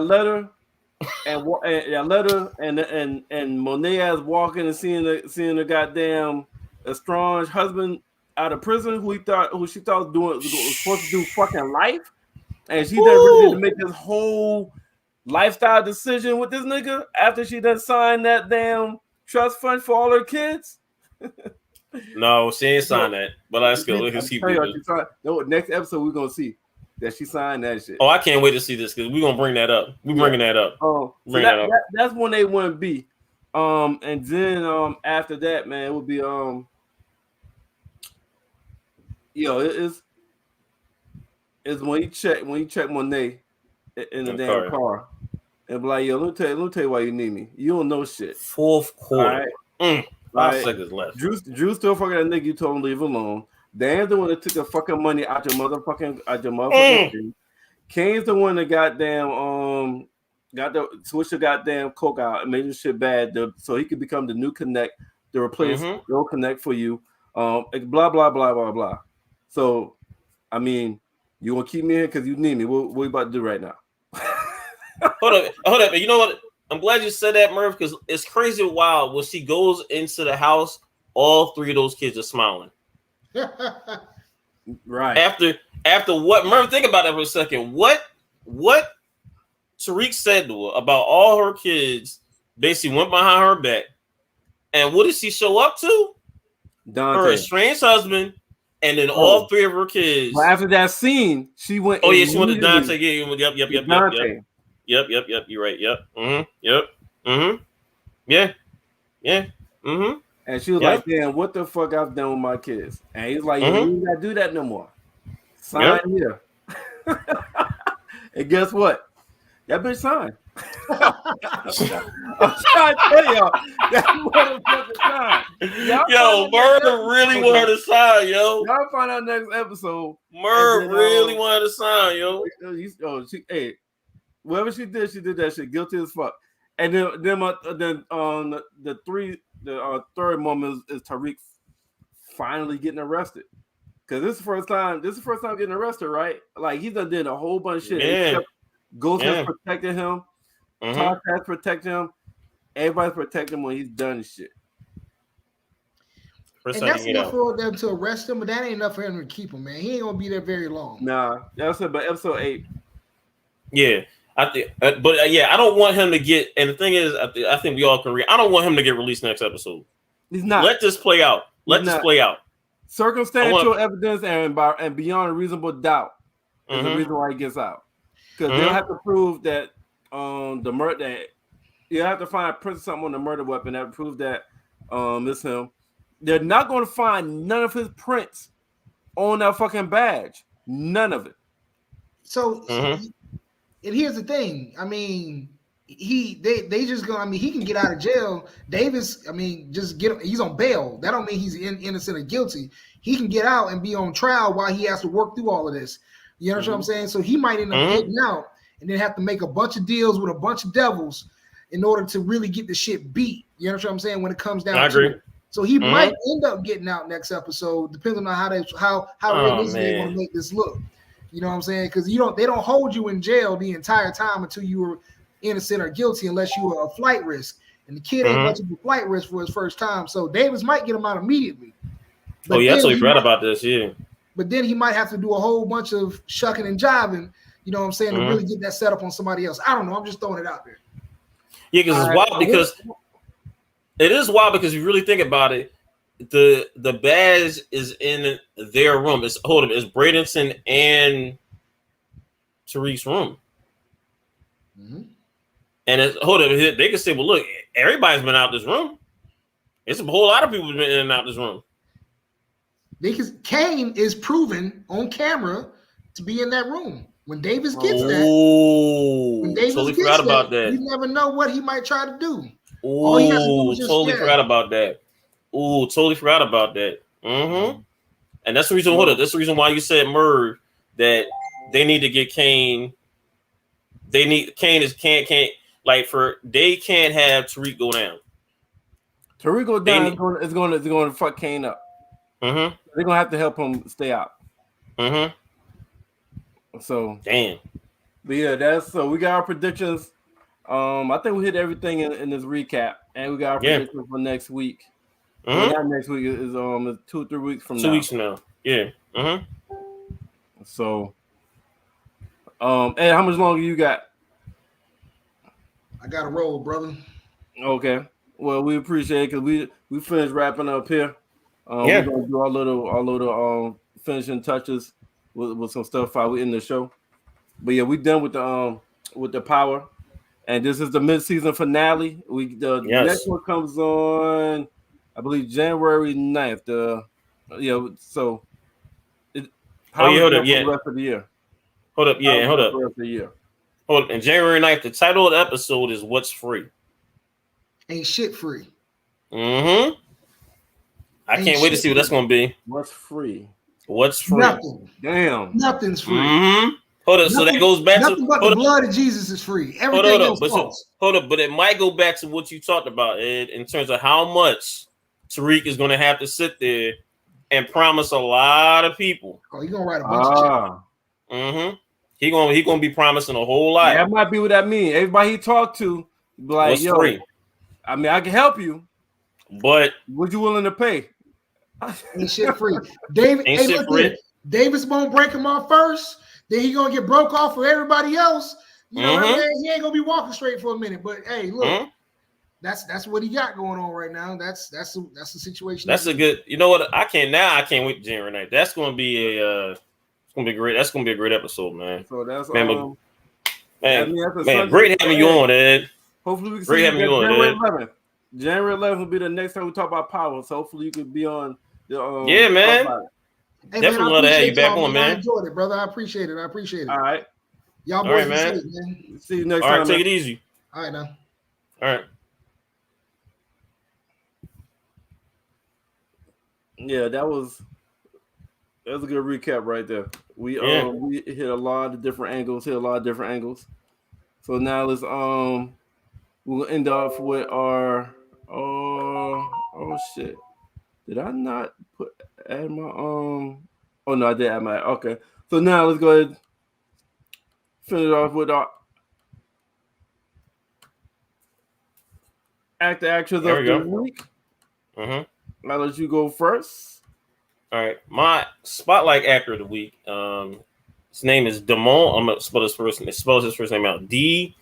letter and Monet as walking and seeing the goddamn Estrange husband out of prison who she thought was supposed to do fucking life, and she done really to make this whole lifestyle decision with this nigga after she done signed that damn trust fund for all her kids. No, she ain't signed that. But let's go. Let's keep moving. Next episode we're gonna see that she signed that shit. Oh, I can't wait to see this because we're gonna bring that up. We're bringing that up. Oh, that's 1A, 1B. And then after that, man, it would be it's when you check Monet in the damn car and be like, yo, let me tell you why you need me. You don't know shit. Fourth quarter. Right? 5 seconds left. Drew still fucking that nigga you told him to leave alone. Dan's the one that took the fucking money out your motherfucking thing. Kane's the one that switched the goddamn coke out and made this shit bad so he could become the new connect to replace Go Connect for you. Blah blah blah blah blah. So, I mean, you gonna keep me here because you need me. What we about to do right now? Hold up. You know what? I'm glad you said that, Merv, because it's crazy wild. When she goes into the house, all 3 of those kids are smiling. Right. After what, Merv, think about that for a second. What Tariq said to her about all her kids basically went behind her back. And what did she show up to? Dante. Her estranged husband, and then all 3 of her kids. Well, after that scene, she went. Oh yeah, she went to Dante. Yeah, yep. Dante. Yep. You're right. Yep. Yeah. And she was like, "Damn, what the fuck I've done with my kids?" And he's like, "You ain't gotta do that no more. Sign here." And guess what? That bitch signed. I'm trying to tell y'all that motherfucker signed. Yo, Merv really wanted to sign, yo. Y'all find out next episode. Merv really wanted to sign, yo. Hey, whatever she did that shit. Guilty as fuck. And then the third moment is Tariq finally getting arrested. Because this is the first time getting arrested, right? Like he done did a whole bunch of shit. Yeah. Ghost has protected him. Tosh has protected him. Everybody's protecting him when he's done shit. And that's enough for them to arrest him, but that ain't enough for him to keep him, man. He ain't gonna be there very long. Nah, that's it. But episode 8. Yeah, I think, I don't want him to get. And the thing is, I think we all can read. I don't want him to get released next episode. He's not. Let this play out. Let this play out. Circumstantial evidence and beyond a reasonable doubt is the reason why he gets out. Because they'll have to prove that the murder. That you have to find something on the murder weapon that proves that it's him. They're not going to find none of his prints on that fucking badge. None of it. So, and here's the thing. I mean, they just go. I mean, he can get out of jail. Davis, I mean, he's on bail. That don't mean he's innocent or guilty. He can get out and be on trial while he has to work through all of this. You know what I'm saying? So he might end up getting out and then have to make a bunch of deals with a bunch of devils in order to really get the shit beat. You know what I'm saying? When it comes down to it. So he might end up getting out next episode, depending on how realistic they want to make this look. You know what I'm saying? Because they don't hold you in jail the entire time until you were innocent or guilty, unless you were a flight risk. And the kid ain't much of a flight risk for his first time. So Davis might get him out immediately. But I totally forgot about this, yeah. But then he might have to do a whole bunch of shucking and jiving, you know what I'm saying, to really get that set up on somebody else. I don't know. I'm just throwing it out there. Yeah, because it's wild it is wild because if you really think about it, the badge is in their room. It's Bradenson and Tariq's room. And they can say, well, look, everybody's been out this room. It's a whole lot of people been in and out this room. Because Kane is proven on camera to be in that room. When Davis gets totally forgot about that. You never know what he might try to do. Totally forgot about that. Totally forgot about that. And that's the reason. That's the reason why you said, Merv, that they need to get Kane. They can't have Tariq go down. Tariq go down is going to fuck Kane up. They're gonna have to help him stay out. So damn. But yeah, so we got our predictions. I think we hit everything in this recap, and we got our predictions for next week. Not next week is 2 or 3 weeks from now. 2 weeks from now. Yeah. So, Ed, how much longer you got? I got to roll, brother. Okay. Well, we appreciate it because we finished wrapping up here. We're gonna do our little finishing touches with some stuff while we in the show. But yeah, we done with the power, and this is the mid-season finale. The next one comes on, I believe, January 9th. The rest of the year. Hold up. The rest of the year. Hold up. And January 9th, the title of the episode is "What's Free." Ain't shit free. I can't wait to see what that's gonna be. What's free? Nothing. Damn. Nothing's free. Hold up. So that goes back to the blood of Jesus is free. Everything else false. Hold up, but it might go back to what you talked about, Ed, in terms of how much Tariq is going to have to sit there and promise a lot of people. Oh, he's gonna write a bunch of checks. Mm-hmm. He gonna be promising a whole lot. That might be what that means. Everybody he talked to, like, what's free? I mean, I can help you, but what you willing to pay? Ain't shit free. David, ain't shit free. Davis won't break him off first. Then he gonna get broke off for everybody else. You know what I mean? He ain't gonna be walking straight for a minute. But hey, look, that's what he got going on right now. That's the situation. That's a good. You know what? I can't wait to January night. That's gonna be a. It's gonna be great. That's gonna be a great episode, man. So that's man, great having you on, Ed. Hopefully we can great having you on, January Ed. 11th. January 11th will be the next time we talk about power. So hopefully you could be on the. Yeah, man. Hey, definitely love to have you back on, man. I enjoyed it, brother. I appreciate it. All right. Y'all boys, all right, man. See you next time. All right, take it easy. All right, now. All right. Yeah, that was a good recap right there. We hit a lot of different angles. So now let's we'll end off with our oh shit. Did I not add my oh no, I did add my okay. So now let's go ahead and finish off with our actors of the week. I'll let you go first. All right, my spotlight actor of the week. His name is Damon. I'm gonna spell his first name out. Dijmon.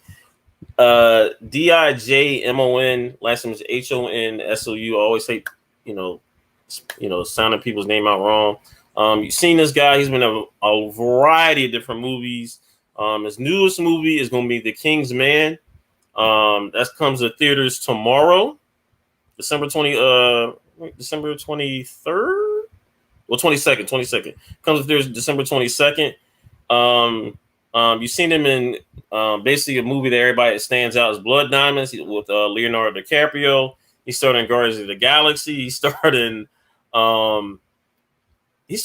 Last name is Honsou. I always say, sounding people's name out wrong. You've seen this guy. He's been in a variety of different movies. His newest movie is going to be The King's Man. That comes to theaters tomorrow, December 23rd. Well, 22nd. Comes to theaters December 22nd. You've seen him in basically a movie that everybody stands out as Blood Diamonds with Leonardo DiCaprio. He starred in Guardians of the Galaxy. He starred in a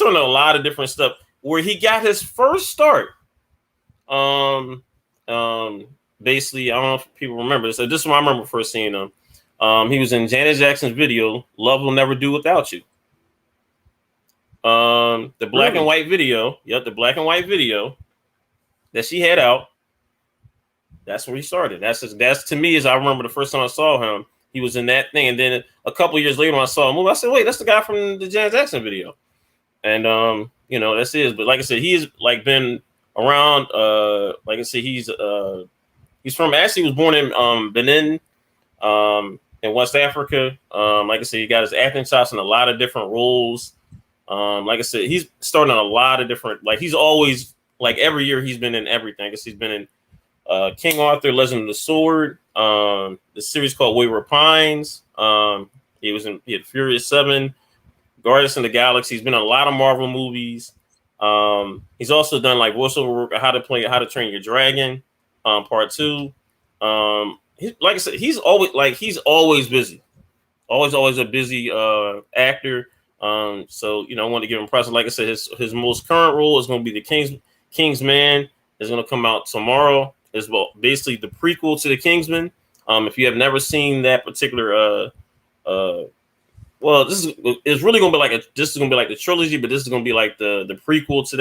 lot of different stuff. Where he got his first start. Basically, I don't know if people remember this. So this is when I remember first seeing him. He was in Janet Jackson's video, "Love Will Never Do Without You." The black and white video. Yep, the black and white video that she had out. That's where he started. That's to me, as I remember the first time I saw him, he was in that thing. And then a couple of years later when I saw him, I said, wait, that's the guy from the Janet Jackson video. And that's it. But like I said, he's like been around. Like I said, he's from he was born in Benin, in West Africa. Like I said, he got his acting chops in a lot of different roles. Like I said, he's starting a lot of different. Like he's always every year he's been in everything. I guess he's been in King Arthur, Legend of the Sword, the series called Wayward Pines. He had Furious 7, Guardians of the Galaxy. He's been in a lot of Marvel movies. He's also done voiceover work, How to Train Your Dragon, Part 2. Like I said, he's always busy. Always a busy actor. So I want to give him props. Like I said, his most current role is going to be the King's Man. Is going to come out tomorrow. It's basically the prequel to the Kingsman. If you have never seen that particular, this is really going to be this is going to be like the trilogy, but this is going to be like the prequel to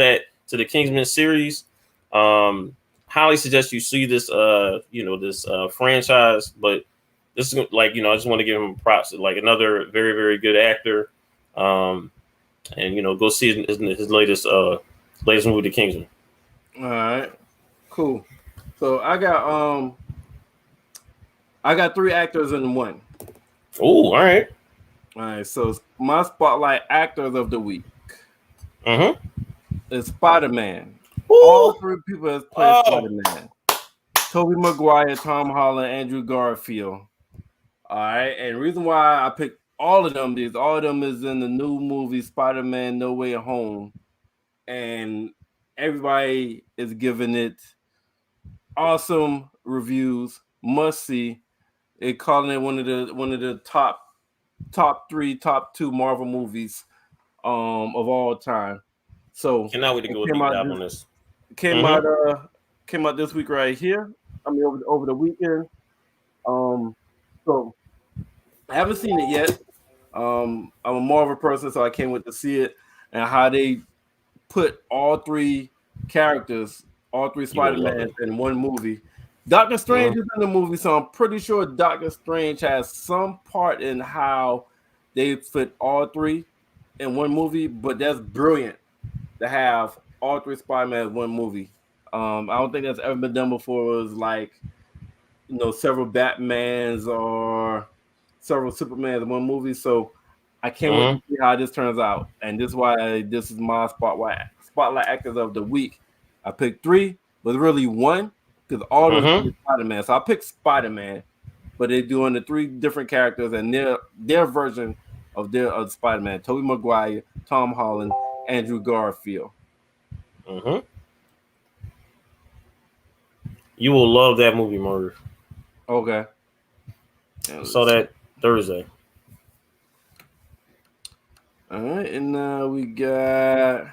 the Kingsman series. Highly suggest you see this, this franchise. But this is I just want to give him props. Another very, very good actor. And go see his latest movie, The Kingsman. All right, cool. So I got 3 actors in one. Oh, all right. So my spotlight actors of the week is Spider-Man. All 3 people has played Spider-Man. Tobey Maguire, Tom Holland, Andrew Garfield. All right, and the reason why I picked all of them is in the new movie Spider-Man No Way Home, and everybody is giving it awesome reviews, must see. They're calling it one of the top 3, top 2 Marvel movies of all time. So cannot wait to go deep dive on this. Came out this week right here. I mean over the weekend. So I haven't seen it yet. I'm a Marvel person, so I can't wait to see it and how they put all three characters, all three Spider-Mans in one movie. Doctor Strange is in the movie, so I'm pretty sure Doctor Strange has some part in how they fit all three in one movie, but that's brilliant to have all three Spider-Man in one movie. I don't think that's ever been done before. It was like, several Batmans or several Supermans in one movie. So I can't wait to see how this turns out. And this is why this is my spotlight actors of the week. I picked 3, but really 1 because all of them Spider-Man. So I picked Spider-Man, but they're doing the 3 different characters and their version of Spider-Man: Tobey Maguire, Tom Holland, Andrew Garfield. You will love that movie, Merv. Okay. I saw that Thursday. All right, and now we got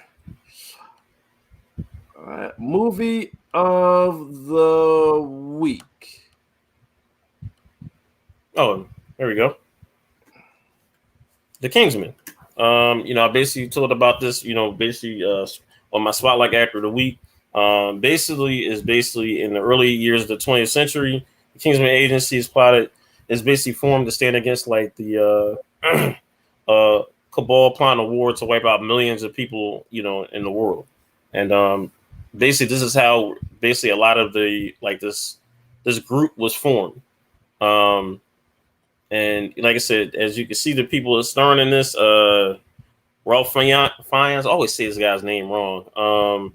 movie of the week. Oh, there we go. The Kingsman. I basically told about this, on my Spotlight Actor of the Week. Basically in the early years of the 20th century, the Kingsman Agency is basically formed to stand against like the cabal plotting a war to wipe out millions of people, in the world. And basically this is how basically a lot of the this group was formed. And like I said, as you can see, the people starring in this, Ralph Fiennes, I always say this guy's name wrong.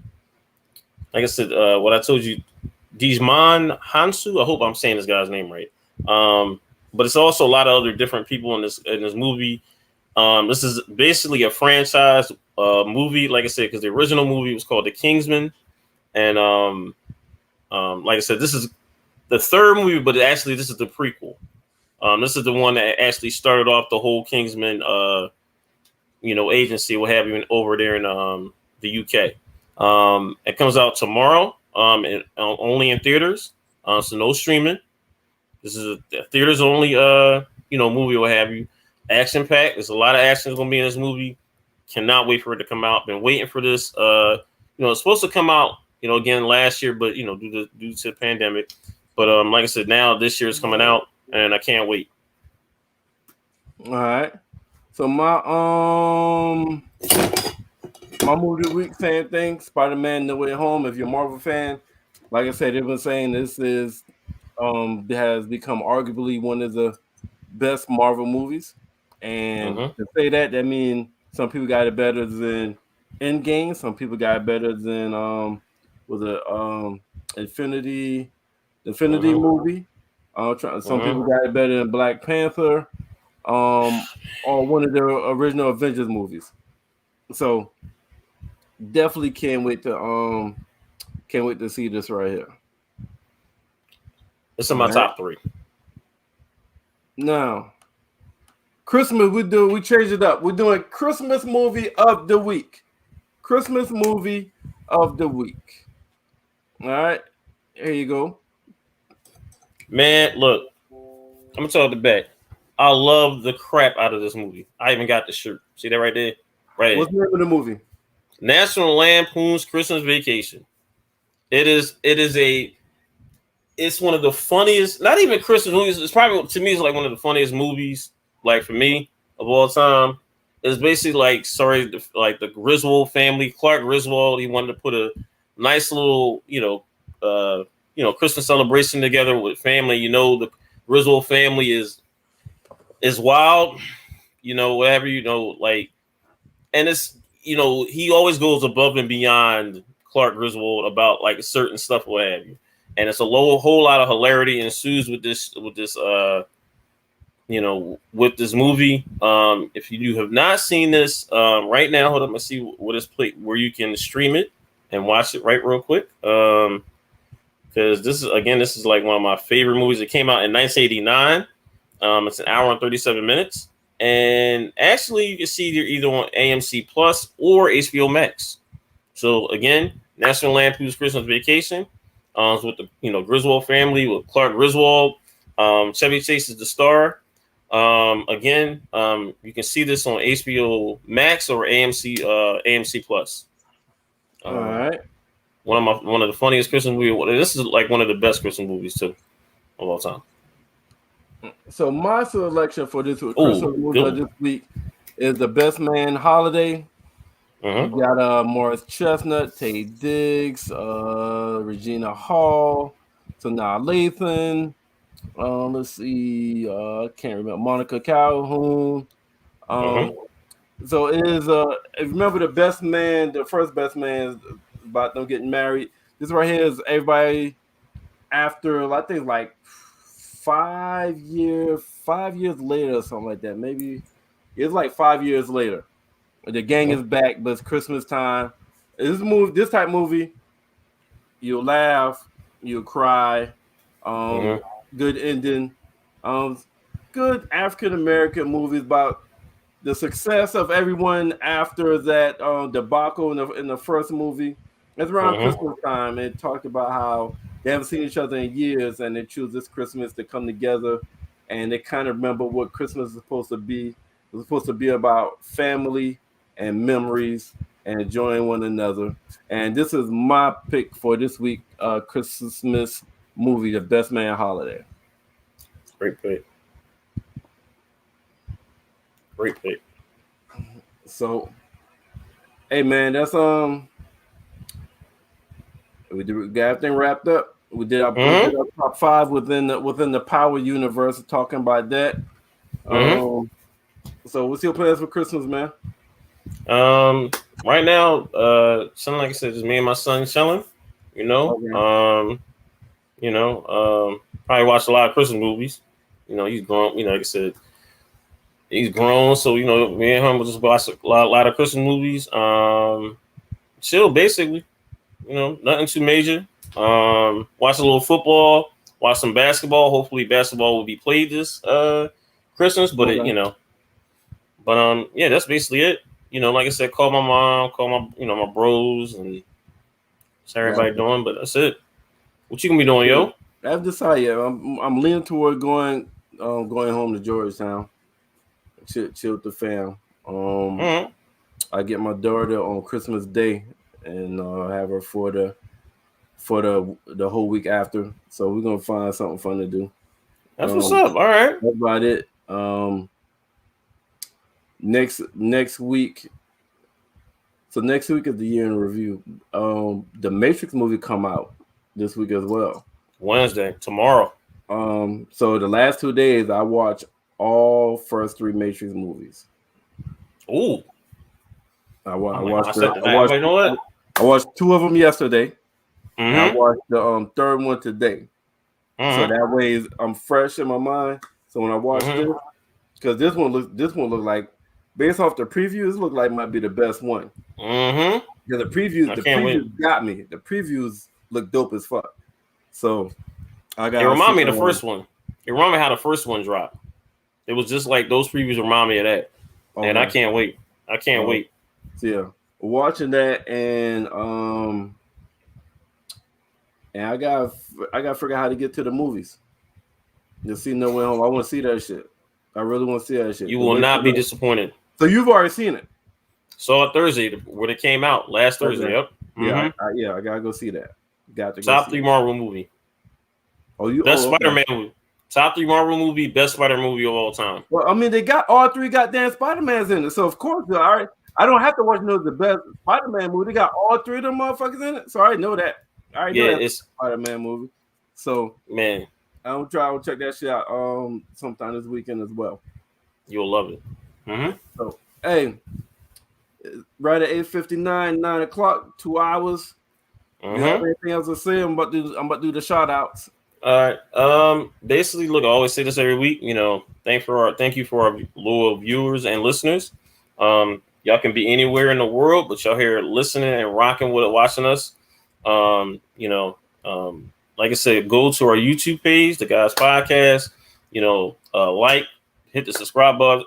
Like I said, what I told you, Dijman Hansu. I hope I'm saying this guy's name right. But it's also a lot of other different people in this movie. This is basically a franchise movie, like I said, because the original movie was called The Kingsman, and like I said, this is the third movie, but actually this is the prequel. This is the one that actually started off the whole Kingsman, agency, what have you, over there in the UK. It comes out tomorrow, only in theaters, so no streaming. This is a theaters only, movie, what have you. Action packed. There's a lot of action going to be in this movie. Cannot wait for it to come out. Been waiting for this. It's supposed to come out, again last year, but due to the pandemic. But like I said, now this year is coming out, and I can't wait. All right. So my movie of the week, same thing. Spider-Man: No Way Home. If you're a Marvel fan, like I said, they've been saying this is has become arguably one of the best Marvel movies. And to say that means some people got it better than Endgame. Some people got it better than Infinity movie. Some people got it better than Black Panther, or one of the original Avengers movies. So definitely can't wait to see this right here. It's in my top 3. Now, Christmas, we changed it up. We're doing Christmas movie of the week. Christmas movie of the week. All right, here you go. Man, look, I'm gonna tell the back. I love the crap out of this movie. I even got the shirt. See that right there? Right. What's the name of the movie? National Lampoon's Christmas Vacation. It's one of the funniest, not even Christmas movies. It's probably, to me, it's like one of the funniest movies, like for me, of all time. It's basically like, the Griswold family, Clark Griswold. He wanted to put a nice little, Christmas celebration together with family. The Griswold family is wild, whatever, and it's, he always goes above and beyond Clark Griswold about like certain stuff, what have you. And it's a whole lot of hilarity ensues with this movie. If you have not seen this right now, hold on, let's see what is where you can stream it and watch it right real quick. Because this is like one of my favorite movies. It came out in 1989. It's an hour and 37 minutes. And actually, you can see it either on AMC Plus or HBO Max. So again, National Lampoon's Christmas Vacation. With the Griswold family with Clark Griswold. Chevy Chase is the star. Again, you can see this on HBO Max or AMC Plus. All right. One of the funniest Christmas movies. This is like one of the best Christmas movies too of all time. So my selection for this Christmas movie this week is The Best Man Holiday. You got Morris Chestnut, Taye Diggs, Regina Hall, Sanaa Lathan. Let's see, I can't remember, Monica Calhoun. So it is remember the best man, the first best man is about them getting married. This right here is everybody after, I think, like 5 years later or something like that. Maybe it's like 5 years later. The gang is back, but it's Christmas time. This type of movie, you'll laugh, you'll cry. Good ending. Good African American movies about the success of everyone after that debacle in the first movie. It's around Christmas time. It talked about how they haven't seen each other in years, and they choose this Christmas to come together, and they kind of remember what Christmas is supposed to be. It's supposed to be about family and memories and enjoying one another. And this is my pick for this week, Christmas movie, The Best Man Holiday. Great pick. So, hey man, that's we got everything wrapped up. We did our top 5 within the Power universe, talking about that. So what's your plans for Christmas, man? Right now, something like I said, just me and my son chilling. Probably watch a lot of Christmas movies. He's grown. Like I said, he's grown, so me and him will just watch a lot of Christmas movies. Chill, basically. Nothing too major. Watch a little football. Watch some basketball. Hopefully, basketball will be played this Christmas. But yeah, that's basically it. Like I said, call my mom, call my bros, and see how everybody doing. But that's it. What you gonna be doing, yo? I've decided. I'm leaning toward going home to Georgetown. Chill with the fam. I get my daughter on Christmas Day and have her for the whole week after. So we're gonna find something fun to do. That's what's up. All right. That's about it. Next week. So next week is the year in review. The Matrix movie come out this week as well. Wednesday, tomorrow. So the last 2 days I watched all first 3 Matrix movies. Ooh. I watched 2 of them yesterday. And I watched the third one today. So that way I'm fresh in my mind. So when I watch this, because this one look like, based off the previews, look like might be the best one. Because the previews got me. The previews look dope as fuck. So I got. It remind me of the first one. It remind me how the first one dropped. It was just like those previews remind me of that, and I can't wait. Wait. So yeah, watching that and I gotta figure out how to get to the movies. You see No Way Home. I want to see that shit. I really want to see that shit. You will not be disappointed. So you've already seen it. Saw it Thursday when it came out last Thursday. Yep. I gotta go see that. Top 3 Marvel movie. Best Spider-Man movie. Top 3 Marvel movie. Best Spider-Man movie of all time. Well, I mean, they got all 3 goddamn Spider-Mans in it, so of course, all right. I don't have to watch the best Spider-Man movie. They got all 3 of them motherfuckers in it, so I know that. It's Spider-Man movie. So man, I'll check that shit out sometime this weekend as well. You'll love it. So hey, right at 8:59, 9 o'clock, 2 hours. You have anything else to say? I'm about to do the shout outs. All right. Basically, look, I always say this every week. Thank you for our loyal viewers and listeners. Y'all can be anywhere in the world, but y'all here listening and rocking with it, watching us. Like I said, go to our YouTube page, The Guys Podcast. Like, hit the subscribe button,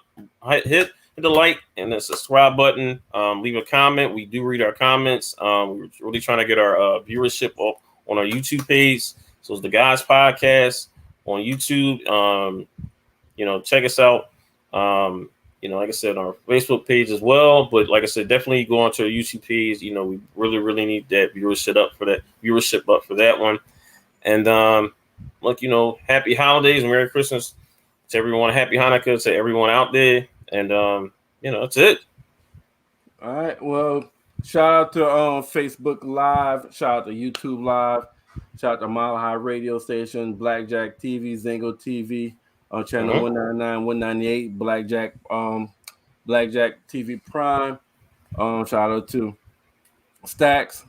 hit the like and the subscribe button. Leave a comment. We do read our comments. We're really trying to get our viewership up on our YouTube page. So it's The Guys Podcast on YouTube. check us out. Like I said, on our Facebook page as well. But like I said, definitely go onto our UCPs. We really, really need that viewership up for that one. And happy holidays, Merry Christmas to everyone. Happy Hanukkah to everyone out there. And that's it. All right. Well, shout out to Facebook Live. Shout out to YouTube Live. Shout out to Mile High Radio Station, Blackjack TV, Zingo TV on channel 199, 198, Blackjack TV Prime. Shout out to Stacks,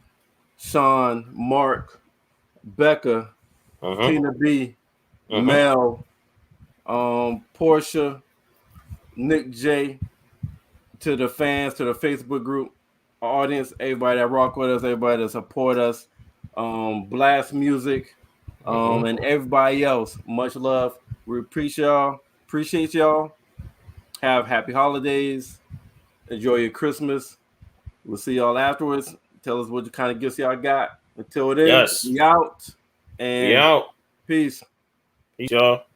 Sean, Mark, Becca, Tina B, Mel, Portia, Nick J, to the fans, to the Facebook group, audience, everybody that rock with us, everybody that support us, Blast Music, and everybody else. Much love. We appreciate y'all. Have happy holidays. Enjoy your Christmas. We'll see y'all afterwards. Tell us what kind of gifts y'all got. Until then, yes. We out. And we out. Peace. Peace, y'all.